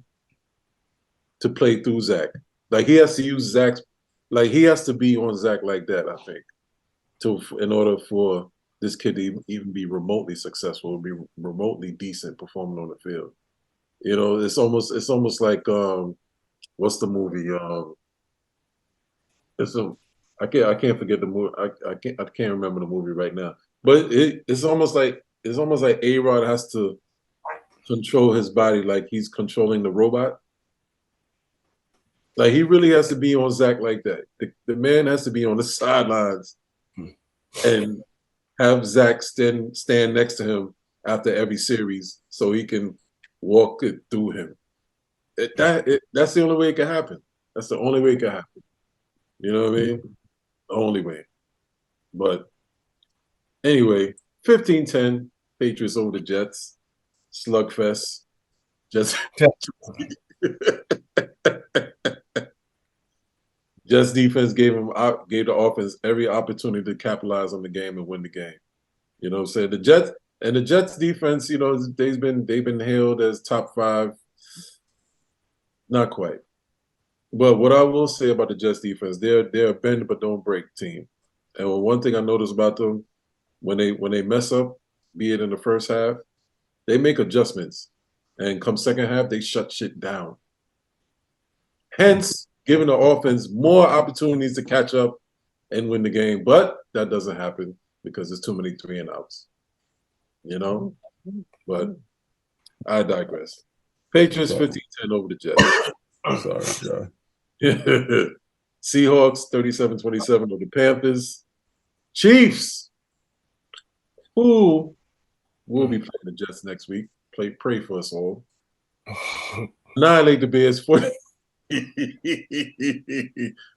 [SPEAKER 3] to play through Zach. Like he has to use Zach's. Like he has to be on Zach like that. I think in order for this kid to even be remotely successful, be remotely decent performing on the field. You know, it's almost like what's the movie? I can't forget the movie. I can't remember the movie right now. But it's almost like A-Rod has to control his body like he's controlling the robot. Like he really has to be on Zach like that. The man has to be on the sidelines and have Zach stand next to him after every series so he can walk it through him. That's the only way it can happen. That's the only way it can happen. You know what I mean? The only way. But anyway, 15-10, Patriots over the Jets. Slugfest. Jets defense gave the offense every opportunity to capitalize on the game and win the game. You know what I'm saying? The Jets defense, you know, they've been hailed as top 5. Not quite. But what I will say about the Jets defense, they're a bend but don't break team. And one thing I noticed about them, when they mess up, be it in the first half, they make adjustments. And come second half, they shut shit down. Hence, giving the offense more opportunities to catch up and win the game. But that doesn't happen because there's too many 3-and-outs. You know? But I digress. Patriots 15-10 over the Jets.
[SPEAKER 4] I'm sorry, John.
[SPEAKER 3] Seahawks 37-27 over the Panthers. Chiefs, who will be playing the Jets next week. Pray for us all. Annihilate the Bears.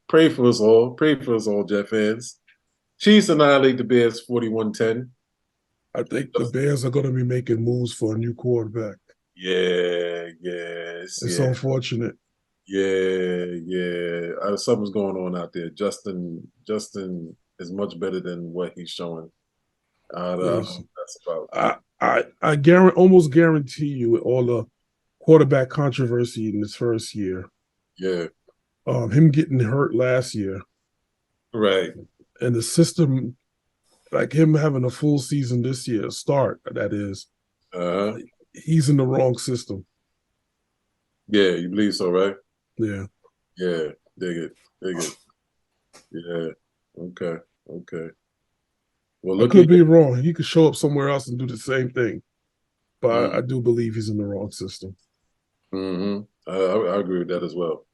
[SPEAKER 3] Pray for us all. Pray for us all, Jet fans. Chiefs annihilate the Bears 41-10.
[SPEAKER 4] I think the Bears are going to be making moves for a new quarterback.
[SPEAKER 3] Yeah.
[SPEAKER 4] It's unfortunate.
[SPEAKER 3] Yeah. Something's going on out there. Justin is much better than what he's showing. I don't know what that's about.
[SPEAKER 4] I almost guarantee you with all the quarterback controversy in his first year.
[SPEAKER 3] Yeah.
[SPEAKER 4] Him getting hurt last year.
[SPEAKER 3] Right.
[SPEAKER 4] And the system, like him having a full season this year, start, that is, he's in the wrong system.
[SPEAKER 3] Yeah, you believe so, right?
[SPEAKER 4] Yeah.
[SPEAKER 3] Yeah. Dig it. Yeah. Okay. Well,
[SPEAKER 4] I could be wrong. He could show up somewhere else and do the same thing. But I do believe he's in the wrong system.
[SPEAKER 3] Mm-hmm. I agree with that as well.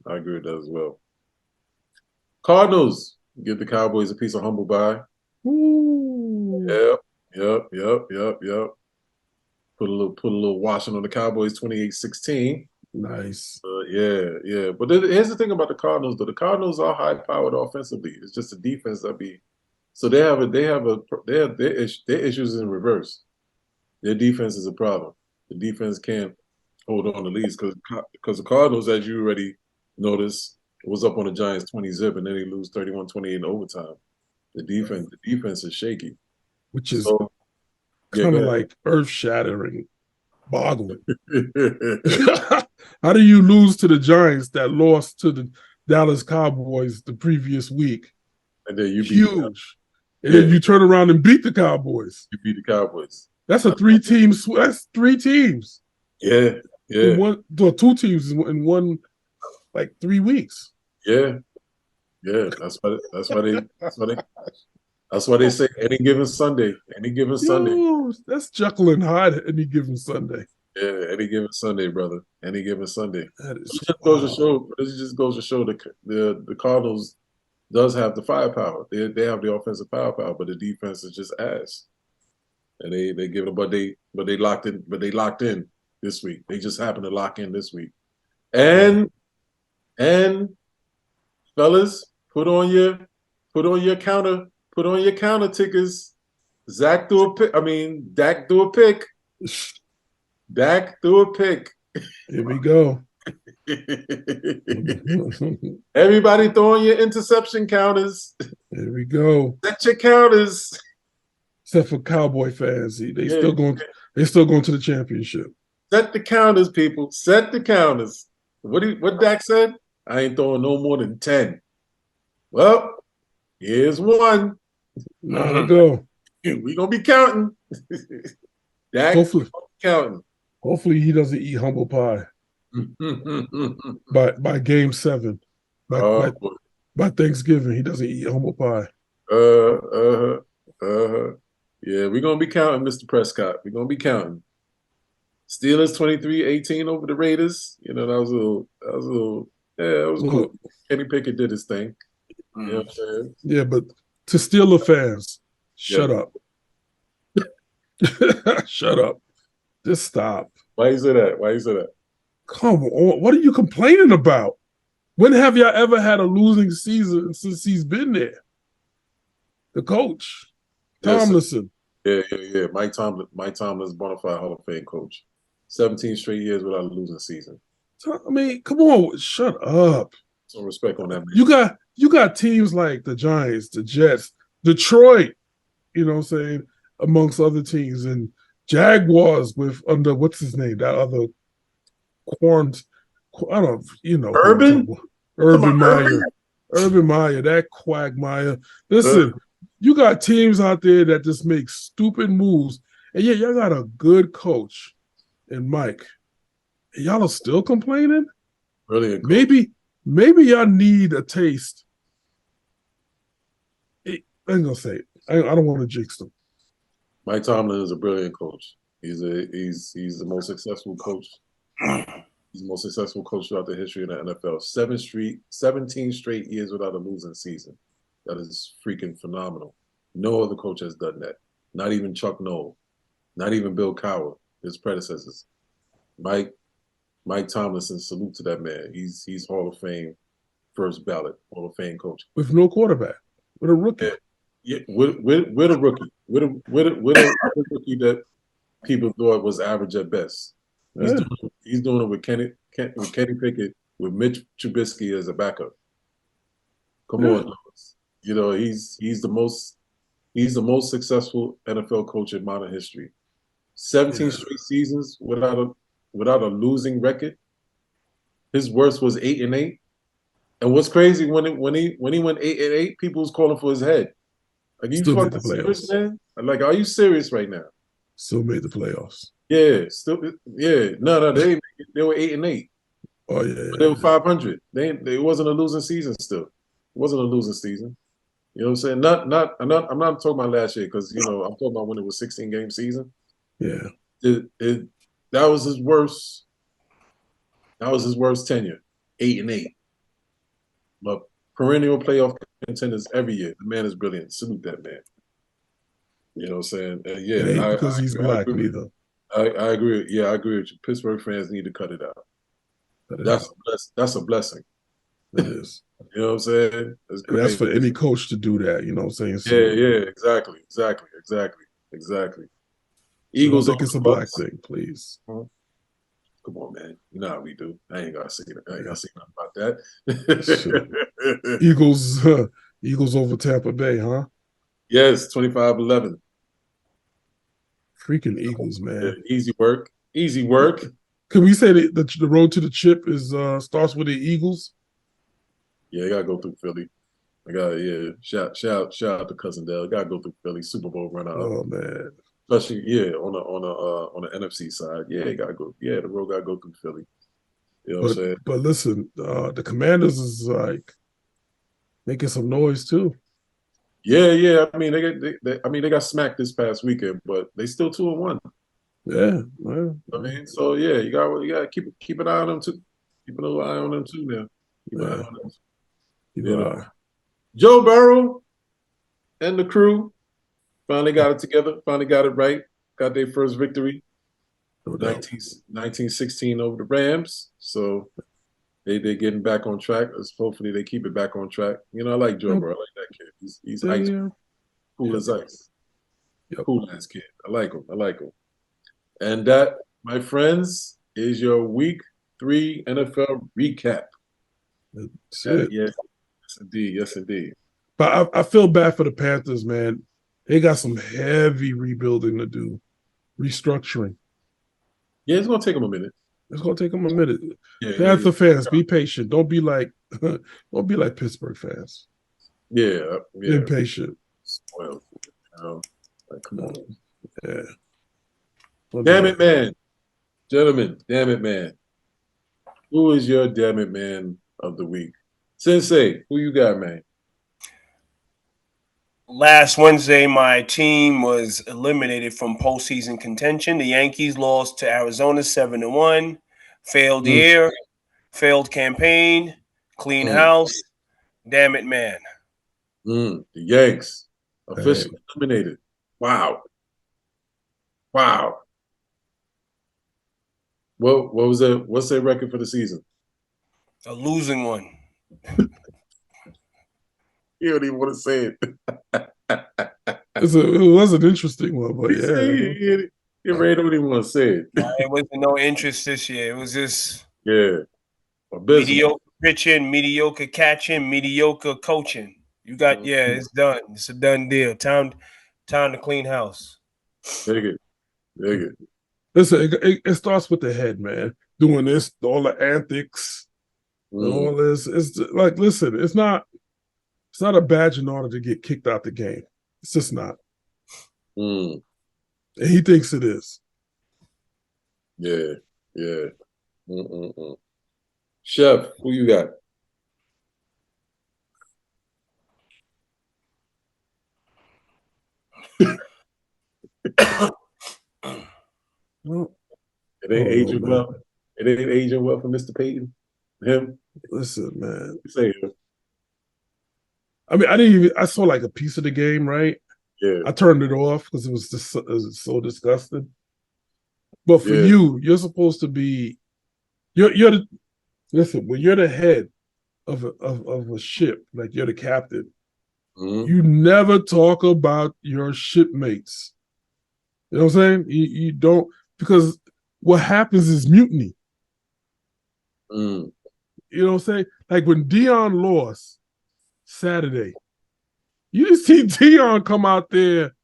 [SPEAKER 3] Cardinals give the Cowboys a piece of humble pie.
[SPEAKER 4] Ooh.
[SPEAKER 3] Yep. Put a little washing on the Cowboys, 28-16.
[SPEAKER 4] Nice.
[SPEAKER 3] Yeah. But here's the thing about the Cardinals, though. The Cardinals are high-powered offensively. It's just the defense that be. So they have their issues in reverse. Their defense is a problem. The defense can't hold on to leads because the Cardinals, as you already noticed, was up on the Giants 20-0, and then they lose 31-28 in overtime. The defense is shaky,
[SPEAKER 4] which is kind of like earth-shattering, boggling. How do you lose to the Giants that lost to the Dallas Cowboys the previous week?
[SPEAKER 3] And then you beat
[SPEAKER 4] huge. And then you turn around and beat the Cowboys.
[SPEAKER 3] You beat the Cowboys.
[SPEAKER 4] That's a three-team. That's three teams.
[SPEAKER 3] Yeah.
[SPEAKER 4] Two teams in one, like 3 weeks.
[SPEAKER 3] Yeah. That's why they say any given Sunday.
[SPEAKER 4] That's Jekyll and Hyde any given Sunday.
[SPEAKER 3] Yeah, any given Sunday, brother. Any given Sunday.
[SPEAKER 4] This
[SPEAKER 3] just goes to show the Cardinals does have the firepower. They have the offensive firepower, but the defense is just ass. And they give it, but they locked in this week. They just happened to lock in this week. And fellas, put on your counter tickers. Dak threw a pick. Dak threw a pick.
[SPEAKER 4] Here we go.
[SPEAKER 3] Everybody throwing your interception counters.
[SPEAKER 4] Here we go.
[SPEAKER 3] Set your counters.
[SPEAKER 4] Except for Cowboy fans, still going to the championship.
[SPEAKER 3] Set the counters, people. Set the counters. What Dak said? I ain't throwing no more than 10. Well, here's one.
[SPEAKER 4] There we go.
[SPEAKER 3] We're gonna be counting. Dak, counting.
[SPEAKER 4] Hopefully he doesn't eat humble pie. by game 7. By Thanksgiving, he doesn't eat humble pie.
[SPEAKER 3] Yeah, we're gonna be counting, Mr. Prescott. We're gonna be counting. Steelers 23-18 over the Raiders. That was cool. Kenny Pickett did his thing. You know what I'm saying?
[SPEAKER 4] Yeah, but to Steeler fans, shut up. Shut up. Just stop.
[SPEAKER 3] Why you say that?
[SPEAKER 4] Come on. What are you complaining about? When have y'all ever had a losing season since he's been there? The coach, Tomlinson.
[SPEAKER 3] Yeah. Mike Tomlin's bona fide Hall of Fame coach. 17 straight years without a losing season.
[SPEAKER 4] I mean, come on, shut up.
[SPEAKER 3] Some respect on that, man.
[SPEAKER 4] You got teams like the Giants, the Jets, Detroit, you know what I'm saying, amongst other teams, and Jaguars under what's his name? That other Urban Meyer. Urban Meyer, that quagmire. Listen, you got teams out there that just make stupid moves. And yeah, y'all got a good coach in Mike. And y'all are still complaining?
[SPEAKER 3] Brilliant.
[SPEAKER 4] Maybe y'all need a taste. I ain't gonna say it. I don't want to jinx them.
[SPEAKER 3] Mike Tomlin is a brilliant coach. He's the most successful coach. He's the most successful coach throughout the history of the NFL. 17 straight years without a losing season. That is freaking phenomenal. No other coach has done that. Not even Chuck Noll. Not even Bill Cowher, his predecessors. Mike Tomlinson, salute to that man. He's Hall of Fame, first ballot Hall of Fame coach.
[SPEAKER 4] With no quarterback. With a rookie.
[SPEAKER 3] Yeah, with a rookie. With a rookie that people thought was average at best. He's
[SPEAKER 4] Yeah.
[SPEAKER 3] doing it with Kenny Pickett with Mitch Trubisky as a backup. Come
[SPEAKER 4] Yeah.
[SPEAKER 3] on, Lewis. You know he's the most successful NFL coach in modern history. 17
[SPEAKER 4] Yeah.
[SPEAKER 3] straight seasons without a losing record. His worst was 8-8. And what's crazy when he went 8-8, people was calling for his head. Like, you
[SPEAKER 4] Still made
[SPEAKER 3] fucking
[SPEAKER 4] the
[SPEAKER 3] serious,
[SPEAKER 4] playoffs.
[SPEAKER 3] man? Like, are you serious right now?
[SPEAKER 4] Still made the playoffs.
[SPEAKER 3] Yeah, still, yeah. No, they were 8-8.
[SPEAKER 4] Oh yeah.
[SPEAKER 3] They were 500. It wasn't a losing season. Still, it wasn't a losing season. You know what I'm saying? I'm not talking about last year because I'm talking about when it was 16-game season.
[SPEAKER 4] Yeah.
[SPEAKER 3] That was his worst. That was his worst tenure, 8-8. But perennial playoff contenders every year. The man is brilliant. Salute that man. You know what I'm saying?
[SPEAKER 4] It ain't because he's black neither.
[SPEAKER 3] I agree. Yeah, I agree with you. Pittsburgh fans need to cut it out. That's a blessing.
[SPEAKER 4] It is.
[SPEAKER 3] You know what I'm saying?
[SPEAKER 4] And that's for any coach to do that. You know what I'm saying? So,
[SPEAKER 3] yeah. Exactly. Eagles.
[SPEAKER 4] I don't think it's a black thing, please.
[SPEAKER 3] Come on, man. You know how we do. I ain't gotta say nothing about that.
[SPEAKER 4] Eagles over Tampa Bay, huh?
[SPEAKER 3] Yes, 25-11.
[SPEAKER 4] Freaking Eagles, man.
[SPEAKER 3] Yeah, easy work.
[SPEAKER 4] Can we say that the road to the chip is starts with the Eagles?
[SPEAKER 3] Yeah, I gotta go through Philly. Shout out to Cousin Dell. Gotta go through Philly. Super Bowl runner.
[SPEAKER 4] Oh man.
[SPEAKER 3] Especially on the NFC side. Yeah, gotta go. Yeah, the road gotta go through Philly. You know what I'm saying?
[SPEAKER 4] But listen, the Commanders is like making some noise too.
[SPEAKER 3] Yeah. I mean, they got smacked this past weekend, but they still 2-1.
[SPEAKER 4] Yeah. Well,
[SPEAKER 3] I mean, so yeah, you gotta keep an eye on them too. Keep an eye on them too now. Keep an eye on them. You know. Joe Burrow and the crew finally got it together. Finally got it right. Got their first victory. 1916 over the Rams. So they're getting back on track. Hopefully they keep it back on track. I like Joe Burrow. I like that kid. He's ice. Cool as ice.
[SPEAKER 4] Yep.
[SPEAKER 3] Cool ass kid. I like him. And that, my friends, is your Week 3 NFL recap.
[SPEAKER 4] That's it.
[SPEAKER 3] Yes, indeed.
[SPEAKER 4] But I feel bad for the Panthers, man. They got some heavy rebuilding to do, restructuring.
[SPEAKER 3] Yeah, it's gonna take them a minute.
[SPEAKER 4] Yeah, Panther fans, be patient. Don't be like Pittsburgh fans.
[SPEAKER 3] Yeah.
[SPEAKER 4] Impatient.
[SPEAKER 3] Well, come on.
[SPEAKER 4] Yeah.
[SPEAKER 3] Damn it, man. Gentlemen, damn it, man. Who is your damn it, man of the week? Sensei, who you got, man?
[SPEAKER 5] Last Wednesday, my team was eliminated from postseason contention. The Yankees lost to Arizona 7-1. Failed year, failed campaign, clean house. Damn it, man.
[SPEAKER 3] The Yanks officially eliminated. Wow. What was that? What's their record for the season?
[SPEAKER 5] A losing one.
[SPEAKER 3] You don't even want to say it.
[SPEAKER 4] It was an interesting one, but
[SPEAKER 3] You really don't even want to say it.
[SPEAKER 5] It wasn't no interest this year. It was just
[SPEAKER 3] mediocre
[SPEAKER 5] pitching, mediocre catching, mediocre coaching. You got it's done. It's a done deal. Time to clean house.
[SPEAKER 3] Dig it.
[SPEAKER 4] Listen, it starts with the head, man. Doing this, all the antics, and all this. It's like, listen, it's not a badge in order to get kicked out the game. It's just not. And he thinks it is.
[SPEAKER 3] Yeah. Chef, who you got? It ain't aging well. It ain't aging well for Mr. Payton. Him.
[SPEAKER 4] Listen, man.
[SPEAKER 3] Say him.
[SPEAKER 4] I mean, I saw like a piece of the game, right?
[SPEAKER 3] Yeah.
[SPEAKER 4] I turned it off because it was just so disgusting. But for you, you're supposed to be, listen, when you're the head of a ship, like you're the captain, you never talk about your shipmates. You know what I'm saying? You don't, because what happens is mutiny.
[SPEAKER 3] Mm.
[SPEAKER 4] You know what I'm saying? Like when Dion lost Saturday, you just see Dion come out there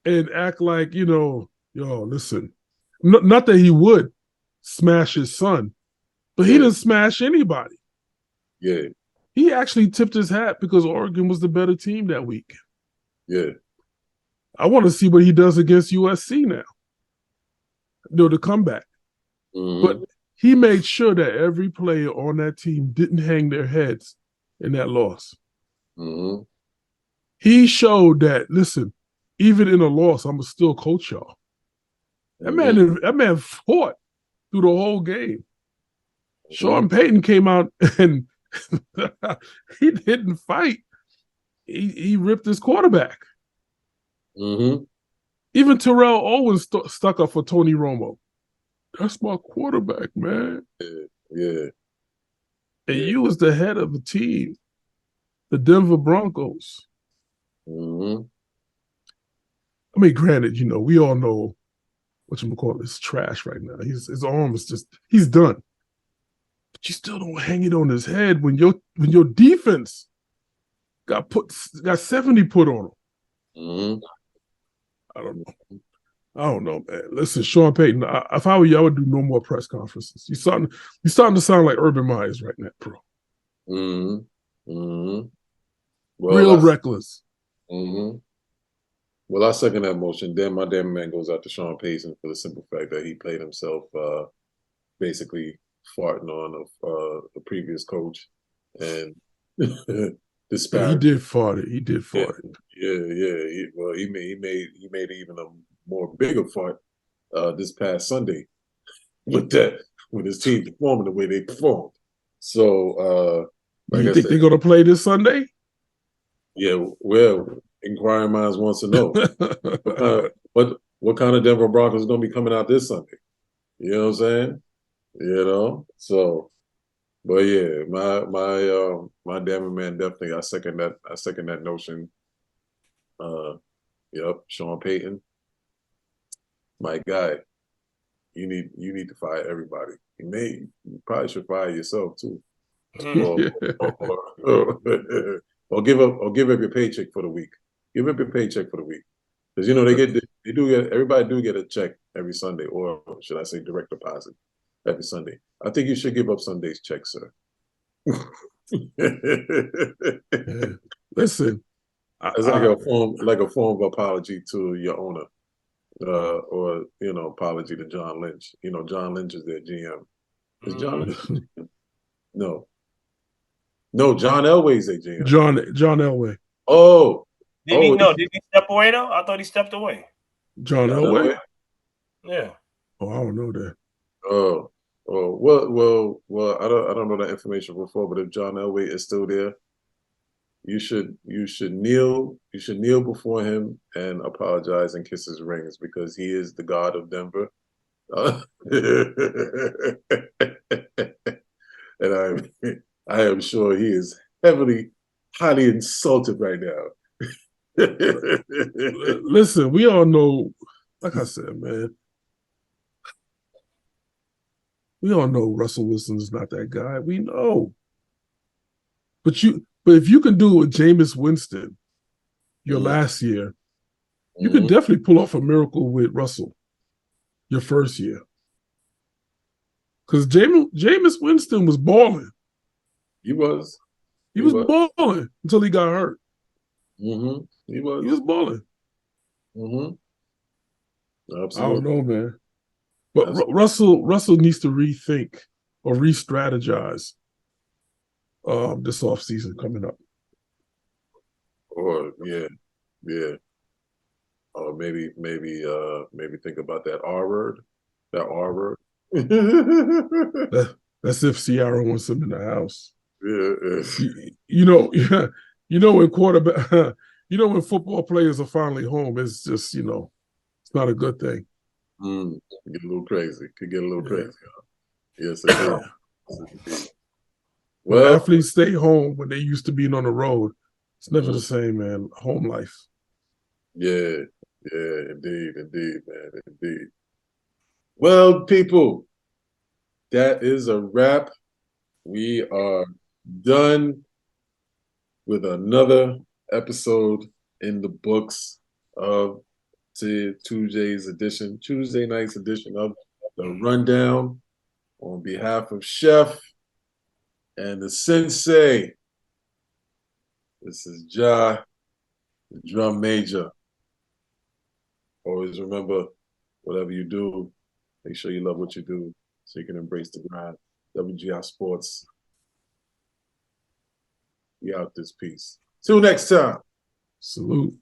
[SPEAKER 4] and act like, yo, listen, not that he would smash his son, but he didn't smash anybody.
[SPEAKER 3] Yeah.
[SPEAKER 4] He actually tipped his hat because Oregon was the better team that week.
[SPEAKER 3] Yeah.
[SPEAKER 4] I want to see what he does against USC now. The comeback.
[SPEAKER 3] Mm-hmm.
[SPEAKER 4] But he made sure that every player on that team didn't hang their heads in that loss.
[SPEAKER 3] Mm-hmm.
[SPEAKER 4] He showed that, listen, even in a loss, I'm going to still coach y'all. That man fought through the whole game. Sean Payton came out and he didn't fight. He ripped his quarterback.
[SPEAKER 3] Mm-hmm.
[SPEAKER 4] Even Terrell Owens stuck up for Tony Romo. That's my quarterback, man.
[SPEAKER 3] Yeah.
[SPEAKER 4] And you was the head of the team, the Denver Broncos.
[SPEAKER 3] Mm-hmm.
[SPEAKER 4] I mean, granted, we all know whatchamacallit is trash right now. His arm is just, he's done. But you still don't hang it on his head when your defense got 70 put on him.
[SPEAKER 3] Mm-hmm.
[SPEAKER 4] I don't know, man. Listen, Sean Payton, if I were you, I would do no more press conferences. You're starting to sound like Urban Myers right now, bro.
[SPEAKER 3] Mm-hmm. Mm-hmm. Well,
[SPEAKER 4] real reckless.
[SPEAKER 3] Mm-hmm. Well, I second that motion. Then my damn man goes out to Sean Payton for the simple fact that he played himself basically farting on the previous coach and
[SPEAKER 4] He did fart it. He did fart it.
[SPEAKER 3] Yeah. He made even a more bigger fart this past Sunday with his team performing the way they performed. So,
[SPEAKER 4] like you think they're gonna play this Sunday?
[SPEAKER 3] Yeah, well, inquiring minds wants to know what kind of Denver Broncos is going to be coming out this Sunday. You know what I'm saying? So, but yeah, my damn man definitely. I second that notion. Yep, Sean Payton, my guy. You need to fire everybody. You probably should fire yourself too. Or give up your paycheck for the week. Give up your paycheck for the week, because everybody do get a check every Sunday, or should I say direct deposit every Sunday. I think you should give up Sunday's check, sir.
[SPEAKER 4] Listen,
[SPEAKER 3] it's like a form of apology to your owner, or apology to John Lynch. John Lynch is their GM. Is John Lynch? No, John Elway's a GM.
[SPEAKER 4] John Elway.
[SPEAKER 3] Oh.
[SPEAKER 5] Did he step away though? I thought he stepped away.
[SPEAKER 4] John Elway?
[SPEAKER 5] Yeah.
[SPEAKER 4] Oh, I don't know that.
[SPEAKER 3] Oh. Well. I don't know that information before, but if John Elway is still there, you should kneel before him and apologize and kiss his rings, because he is the god of Denver. And I am sure he is highly insulted right now.
[SPEAKER 4] Listen, we all know, like I said, man, we all know Russell Wilson is not that guy. We know. But if you can do it with Jameis Winston your last year, you could definitely pull off a miracle with Russell your first year. Because Jameis Winston was balling.
[SPEAKER 3] He was
[SPEAKER 4] balling until he got hurt.
[SPEAKER 3] Mm-hmm. He
[SPEAKER 4] was balling.
[SPEAKER 3] Mm-hmm. Absolutely.
[SPEAKER 4] I don't know, man. But Russell needs to rethink or re-strategize this offseason coming up.
[SPEAKER 3] Or or maybe think about that R word. That R word.
[SPEAKER 4] That's if Ciara wants him in the house.
[SPEAKER 3] Yeah.
[SPEAKER 4] When quarterback, when football players are finally home, it's just it's not a good thing.
[SPEAKER 3] Get a little crazy. Could get a little crazy. Huh? Yes, it is.
[SPEAKER 4] Well, athletes stay home when they used to being on the road. It's never the same, man. Home life.
[SPEAKER 3] Yeah, indeed, man, indeed. Well, people, that is a wrap. We are done with another episode in the books of Tuesday night's edition of the Rundown. On behalf of Chef and the Sensei, this is Ja, the drum major. Always remember, whatever you do, make sure you love what you do so you can embrace the grind. WGI Sports. We out this piece. Till next time.
[SPEAKER 4] Salute.